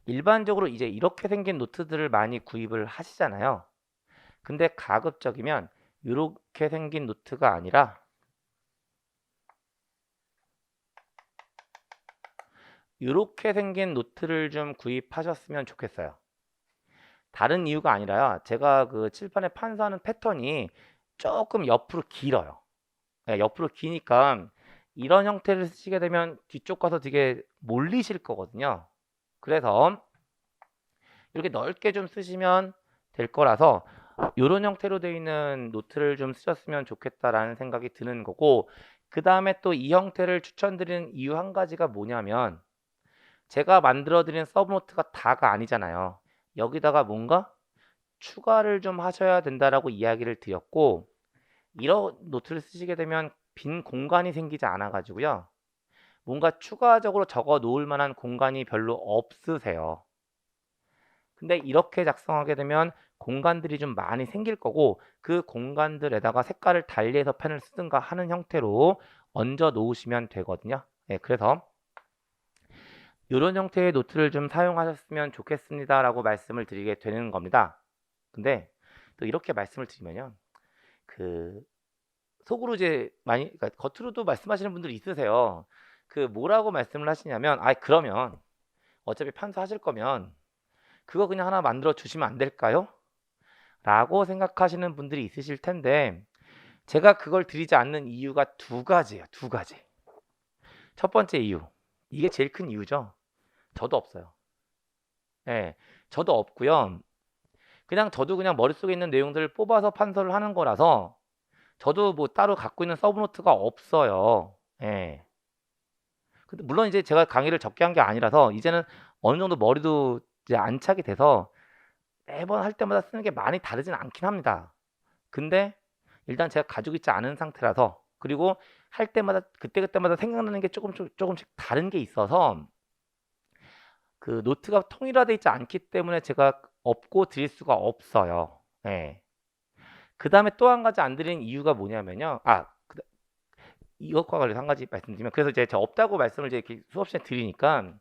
일반적으로 이제 이렇게 생긴 노트들을 많이 구입을 하시잖아요. 근데 가급적이면 이렇게 생긴 노트가 아니라 이렇게 생긴 노트를 좀 구입하셨으면 좋겠어요. 다른 이유가 아니라요. 제가 그 칠판에 판서하는 패턴이 조금 옆으로 길어요. 네, 옆으로 기니까 이런 형태를 쓰시게 되면 뒤쪽 가서 되게 몰리실 거거든요. 그래서 이렇게 넓게 좀 쓰시면 될 거라서 이런 형태로 되어 있는 노트를 좀 쓰셨으면 좋겠다라는 생각이 드는 거고, 그 다음에 또 이 형태를 추천드리는 이유 한 가지가 뭐냐면, 제가 만들어 드린 서브노트가 다가 아니잖아요. 여기다가 뭔가 추가를 좀 하셔야 된다라고 이야기를 드렸고, 이런 노트를 쓰시게 되면 빈 공간이 생기지 않아 가지고요, 뭔가 추가적으로 적어 놓을 만한 공간이 별로 없으세요. 근데 이렇게 작성하게 되면 공간들이 좀 많이 생길 거고, 그 공간들에다가 색깔을 달리해서 펜을 쓰든가 하는 형태로 얹어 놓으시면 되거든요. 네, 그래서 이런 형태의 노트를 좀 사용하셨으면 좋겠습니다 라고 말씀을 드리게 되는 겁니다. 근데 또 이렇게 말씀을 드리면요, 그 속으로 이제 많이, 그러니까 겉으로도 말씀하시는 분들이 있으세요. 그 뭐라고 말씀을 하시냐면, 아 그러면 어차피 판서하실 거면 그거 그냥 하나 만들어 주시면 안 될까요? 라고 생각하시는 분들이 있으실 텐데, 제가 그걸 드리지 않는 이유가 두 가지예요. 두 가지. 첫 번째 이유, 이게 제일 큰 이유죠. 저도 없어요. 예, 저도 없고요. 그냥 저도 그냥 머릿속에 있는 내용들을 뽑아서 판서를 하는 거라서 저도 뭐 따로 갖고 있는 서브노트가 없어요. 예. 근데 물론 이제 제가 강의를 적게 한 게 아니라서 이제는 어느 정도 머리도 이제 안착이 돼서 매번 할 때마다 쓰는 게 많이 다르진 않긴 합니다. 근데 일단 제가 가지고 있지 않은 상태라서, 그리고 할 때마다 그때그때마다 생각나는 게 조금씩 다른 게 있어서 그 노트가 통일화되어 있지 않기 때문에 제가 없고 드릴 수가 없어요. 예. 그 다음에 또 한 가지 안 드리는 이유가 뭐냐면요. 이것과 관련해서 한 가지 말씀드리면, 그래서 이제 제가 없다고 말씀을 이제 이렇게 수업 시간에 드리니까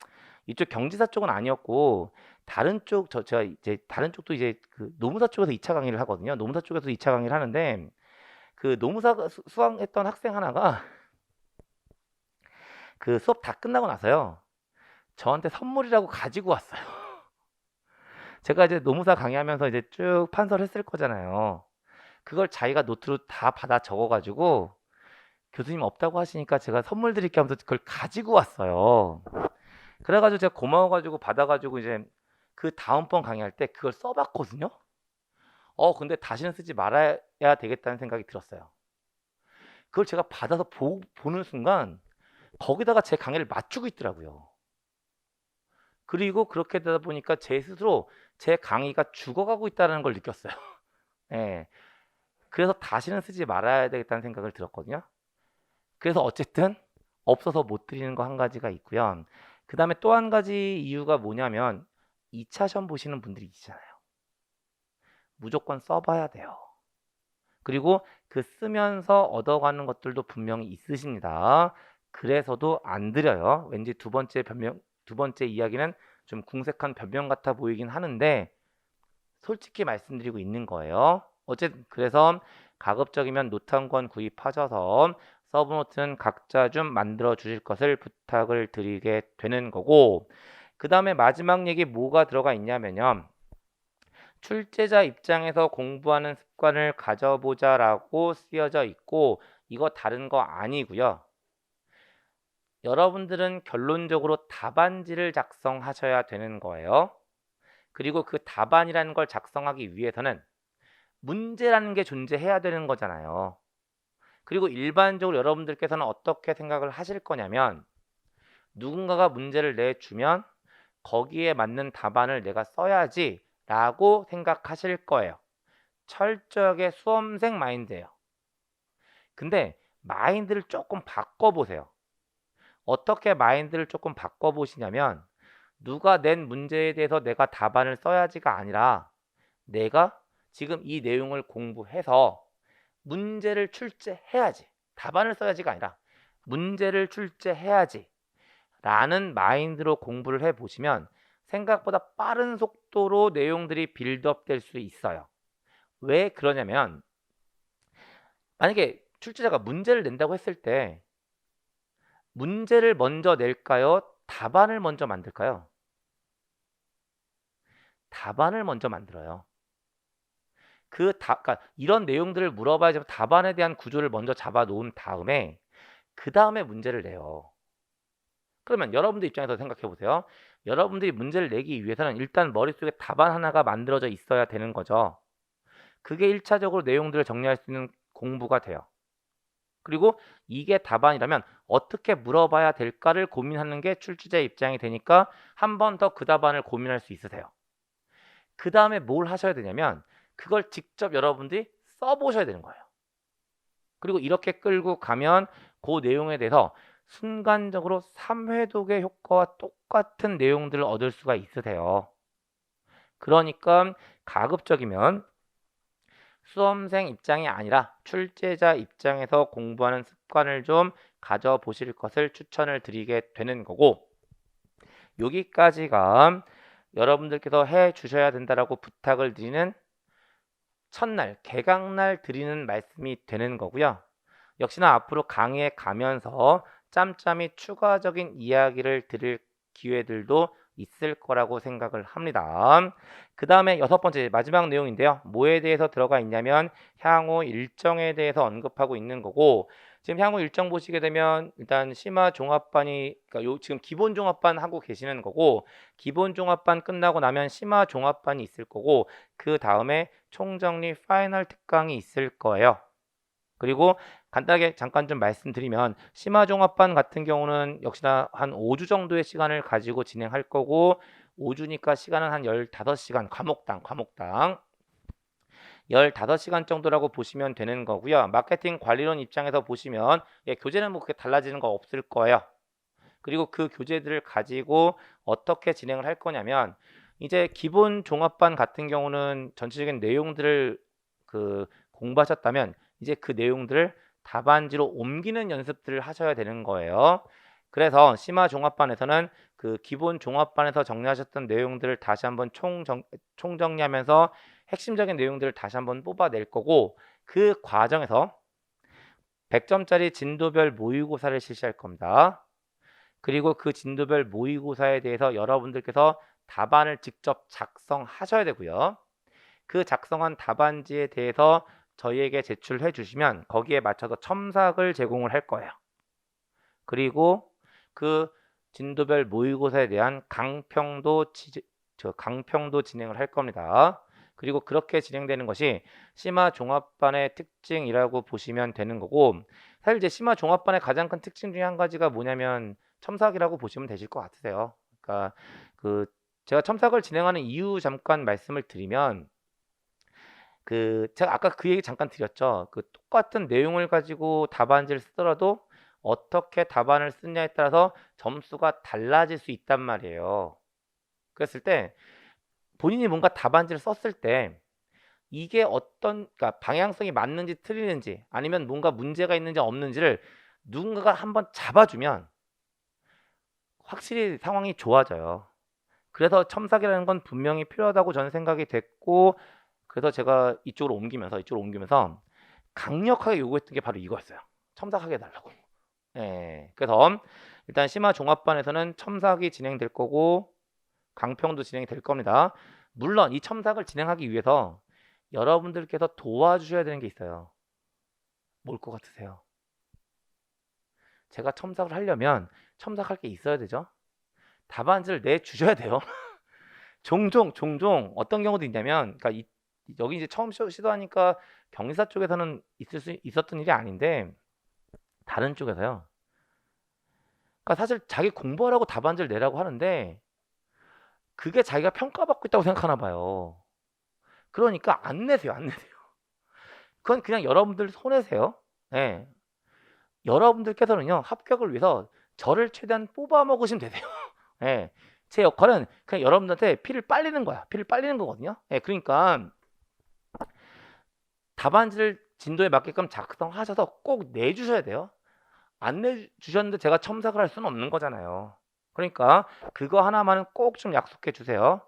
이쪽 경지사 쪽은 아니었고 다른 쪽, 제가 이제 다른 쪽도 이제 그 노무사 쪽에서 2차 강의를 하거든요. 노무사 쪽에서 2차 강의를 하는데, 그 노무사 수강했던 학생 하나가 그 수업 다 끝나고 나서요, 저한테 선물이라고 가지고 왔어요. 제가 이제 노무사 강의하면서 이제 쭉 판서를 했을 거잖아요. 그걸 자기가 노트로 다 받아 적어가지고 교수님 없다고 하시니까 제가 선물 드릴게 하면서 그걸 가지고 왔어요. 그래가지고 제가 고마워가지고 받아가지고 이제 그 다음번 강의할 때 그걸 써봤거든요. 근데 다시는 쓰지 말아야 되겠다는 생각이 들었어요. 그걸 제가 받아서 보는 순간 거기다가 제 강의를 맞추고 있더라고요. 그리고 그렇게 되다 보니까 제 스스로 제 강의가 죽어가고 있다는 걸 느꼈어요. 예. 그래서 다시는 쓰지 말아야 되겠다는 생각을 들었거든요. 그래서 어쨌든 없어서 못 드리는 거 한 가지가 있고요. 그 다음에 또 한 가지 이유가 뭐냐면, 2차 시험 보시는 분들이 있잖아요. 무조건 써봐야 돼요. 그리고 그 쓰면서 얻어가는 것들도 분명히 있으십니다. 그래서도 안 드려요. 왠지 두 번째 이야기는 좀 궁색한 변명 같아 보이긴 하는데 솔직히 말씀드리고 있는 거예요. 어쨌든 그래서 가급적이면 노트 한 권 구입하셔서 서브노트는 각자 좀 만들어 주실 것을 부탁을 드리게 되는 거고, 그 다음에 마지막 얘기 뭐가 들어가 있냐면요, 출제자 입장에서 공부하는 습관을 가져보자 라고 쓰여져 있고, 이거 다른 거 아니고요. 여러분들은 결론적으로 답안지를 작성하셔야 되는 거예요. 그리고 그 답안이라는 걸 작성하기 위해서는 문제라는 게 존재해야 되는 거잖아요. 그리고 일반적으로 여러분들께서는 어떻게 생각을 하실 거냐면, 누군가가 문제를 내주면 거기에 맞는 답안을 내가 써야지 라고 생각하실 거예요. 철저하게 수험생 마인드예요. 근데 마인드를 조금 바꿔보세요. 어떻게 마인드를 조금 바꿔보시냐면, 누가 낸 문제에 대해서 내가 답안을 써야지가 아니라, 내가 지금 이 내용을 공부해서 문제를 출제해야지, 답안을 써야지가 아니라 문제를 출제해야지 라는 마인드로 공부를 해보시면 생각보다 빠른 속도로 내용들이 빌드업 될 수 있어요. 왜 그러냐면, 만약에 출제자가 문제를 낸다고 했을 때 문제를 먼저 낼까요? 답안을 먼저 만들까요? 답안을 먼저 만들어요. 그러니까 이런 내용들을 물어봐야지 답안에 대한 구조를 먼저 잡아 놓은 다음에 그 다음에 문제를 내요. 그러면 여러분들 입장에서 생각해 보세요. 여러분들이 문제를 내기 위해서는 일단 머릿속에 답안 하나가 만들어져 있어야 되는 거죠. 그게 1차적으로 내용들을 정리할 수 있는 공부가 돼요. 그리고 이게 답안이라면 어떻게 물어봐야 될까를 고민하는 게 출제자의 입장이 되니까 한 번 더 그 답안을 고민할 수 있으세요. 그 다음에 뭘 하셔야 되냐면 그걸 직접 여러분들이 써보셔야 되는 거예요. 그리고 이렇게 끌고 가면 그 내용에 대해서 순간적으로 3회독의 효과와 똑같은 내용들을 얻을 수가 있으세요. 그러니까 가급적이면 수험생 입장이 아니라 출제자 입장에서 공부하는 습관을 좀 가져보실 것을 추천을 드리게 되는 거고, 여기까지가 여러분들께서 해 주셔야 된다라고 부탁을 드리는 첫날, 개강날 드리는 말씀이 되는 거고요. 역시나 앞으로 강의에 가면서 짬짬이 추가적인 이야기를 드릴 기회들도 있을 거라고 생각을 합니다. 그 다음에 6번째 마지막 내용인데요. 뭐에 대해서 들어가 있냐면 향후 일정에 대해서 언급하고 있는 거고, 지금 향후 일정 보시게 되면 일단 심화 종합반이 그러니까 지금 기본 종합반 하고 계시는 거고, 기본 종합반 끝나고 나면 심화 종합반이 있을 거고, 그 다음에 총정리 파이널 특강이 있을 거예요. 그리고 간단하게 잠깐 좀 말씀드리면 심화종합반 같은 경우는 역시나 한 5주 정도의 시간을 가지고 진행할 거고, 5주니까 시간은 한 15시간 과목당 15시간 정도라고 보시면 되는 거고요. 마케팅 관리론 입장에서 보시면 교재는 뭐 그렇게 달라지는 거 없을 거예요. 그리고 그 교재들을 가지고 어떻게 진행을 할 거냐면, 이제 기본 종합반 같은 경우는 전체적인 내용들을 공부하셨다면 이제 그 내용들을 답안지로 옮기는 연습들을 하셔야 되는 거예요. 그래서 심화 종합반에서는 그 기본 종합반에서 정리하셨던 내용들을 다시 한번 총정리하면서 핵심적인 내용들을 다시 한번 뽑아낼 거고, 그 과정에서 100점짜리 진도별 모의고사를 실시할 겁니다. 그리고 그 진도별 모의고사에 대해서 여러분들께서 답안을 직접 작성하셔야 되고요. 그 작성한 답안지에 대해서 저희에게 제출해 주시면 거기에 맞춰서 첨삭을 제공을 할 거예요. 그리고 그 진도별 모의고사에 대한 강평도 진행을 할 겁니다. 그리고 그렇게 진행되는 것이 심화 종합반의 특징이라고 보시면 되는 거고, 사실 이제 심화 종합반의 가장 큰 특징 중에 한 가지가 뭐냐면 첨삭이라고 보시면 되실 것 같으세요. 그러니까 제가 첨삭을 진행하는 이유 잠깐 말씀을 드리면, 제가 아까 그 얘기 잠깐 드렸죠. 똑같은 내용을 가지고 답안지를 쓰더라도 어떻게 답안을 쓰냐에 따라서 점수가 달라질 수 있단 말이에요. 그랬을 때 본인이 뭔가 답안지를 썼을 때 이게 그러니까 방향성이 맞는지 틀리는지 아니면 뭔가 문제가 있는지 없는지를 누군가가 한번 잡아주면 확실히 상황이 좋아져요. 그래서 첨삭이라는 건 분명히 필요하다고 저는 생각이 됐고, 그래서 제가 이쪽으로 옮기면서 강력하게 요구했던 게 바로 이거였어요. 첨삭하게 해달라고. 그래서 일단 심화 종합반에서는 첨삭이 진행될 거고 강평도 진행이 될 겁니다. 물론 이 첨삭을 진행하기 위해서 여러분들께서 도와주셔야 되는 게 있어요. 뭘 것 같으세요? 제가 첨삭을 하려면 첨삭할 게 있어야 되죠. 답안지를 내주셔야 돼요. 종종 어떤 경우도 있냐면, 그러니까 여기 이제 처음 시도하니까 경리사 쪽에서는 있었던 일이 아닌데 다른 쪽에서요. 그러니까 사실 자기 공부하라고 답안지를 내라고 하는데 그게 자기가 평가받고 있다고 생각하나 봐요. 그러니까 안 내세요. 그건 그냥 여러분들 손해세요. 예. 여러분들께서는요, 합격을 위해서 저를 최대한 뽑아 먹으시면 되세요. 예. 제 역할은 그냥 여러분들한테 피를 빨리는 거야. 피를 빨리는 거거든요. 예. 그러니까 답안지를 진도에 맞게끔 작성하셔서 꼭 내주셔야 돼요. 안 내주셨는데 제가 첨삭을 할 수는 없는 거잖아요. 그러니까 그거 하나만은 꼭 좀 약속해 주세요.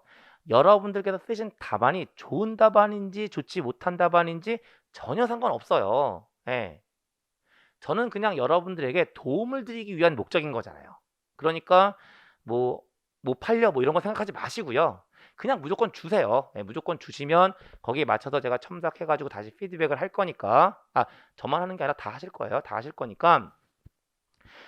여러분들께서 쓰신 답안이 좋은 답안인지 좋지 못한 답안인지 전혀 상관없어요. 예. 저는 그냥 여러분들에게 도움을 드리기 위한 목적인 거잖아요. 그러니까 뭐, 뭐 팔려 뭐 이런 거 생각하지 마시고요. 그냥 무조건 주세요. 예, 무조건 주시면 거기에 맞춰서 제가 첨삭해가지고 다시 피드백을 할 거니까, 저만 하는 게 아니라 다 하실 거예요. 다 하실 거니까.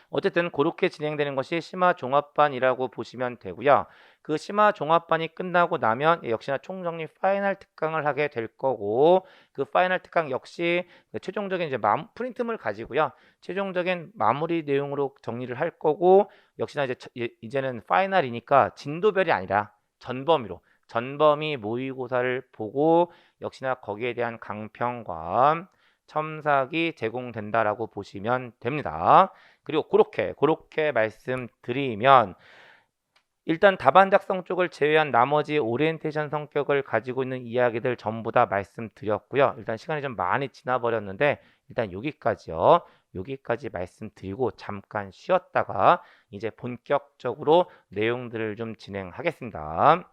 어쨌든 그렇게 진행되는 것이 심화 종합반이라고 보시면 되고요. 그 심화 종합반이 끝나고 나면 역시나 총정리 파이널 특강을 하게 될 거고, 그 파이널 특강 역시 그 최종적인 이제 프린트물 가지고요. 최종적인 마무리 내용으로 정리를 할 거고, 역시나 이제는 파이널이니까 진도별이 아니라 전범위 모의고사를 보고 역시나 거기에 대한 강평과 첨삭이 제공된다라고 보시면 됩니다. 그리고 그렇게 말씀드리면 일단 답안 작성 쪽을 제외한 나머지 오리엔테이션 성격을 가지고 있는 이야기들 전부 다 말씀드렸고요. 일단 시간이 좀 많이 지나버렸는데 일단 여기까지요. 여기까지 말씀드리고 잠깐 쉬었다가 이제 본격적으로 내용들을 좀 진행하겠습니다.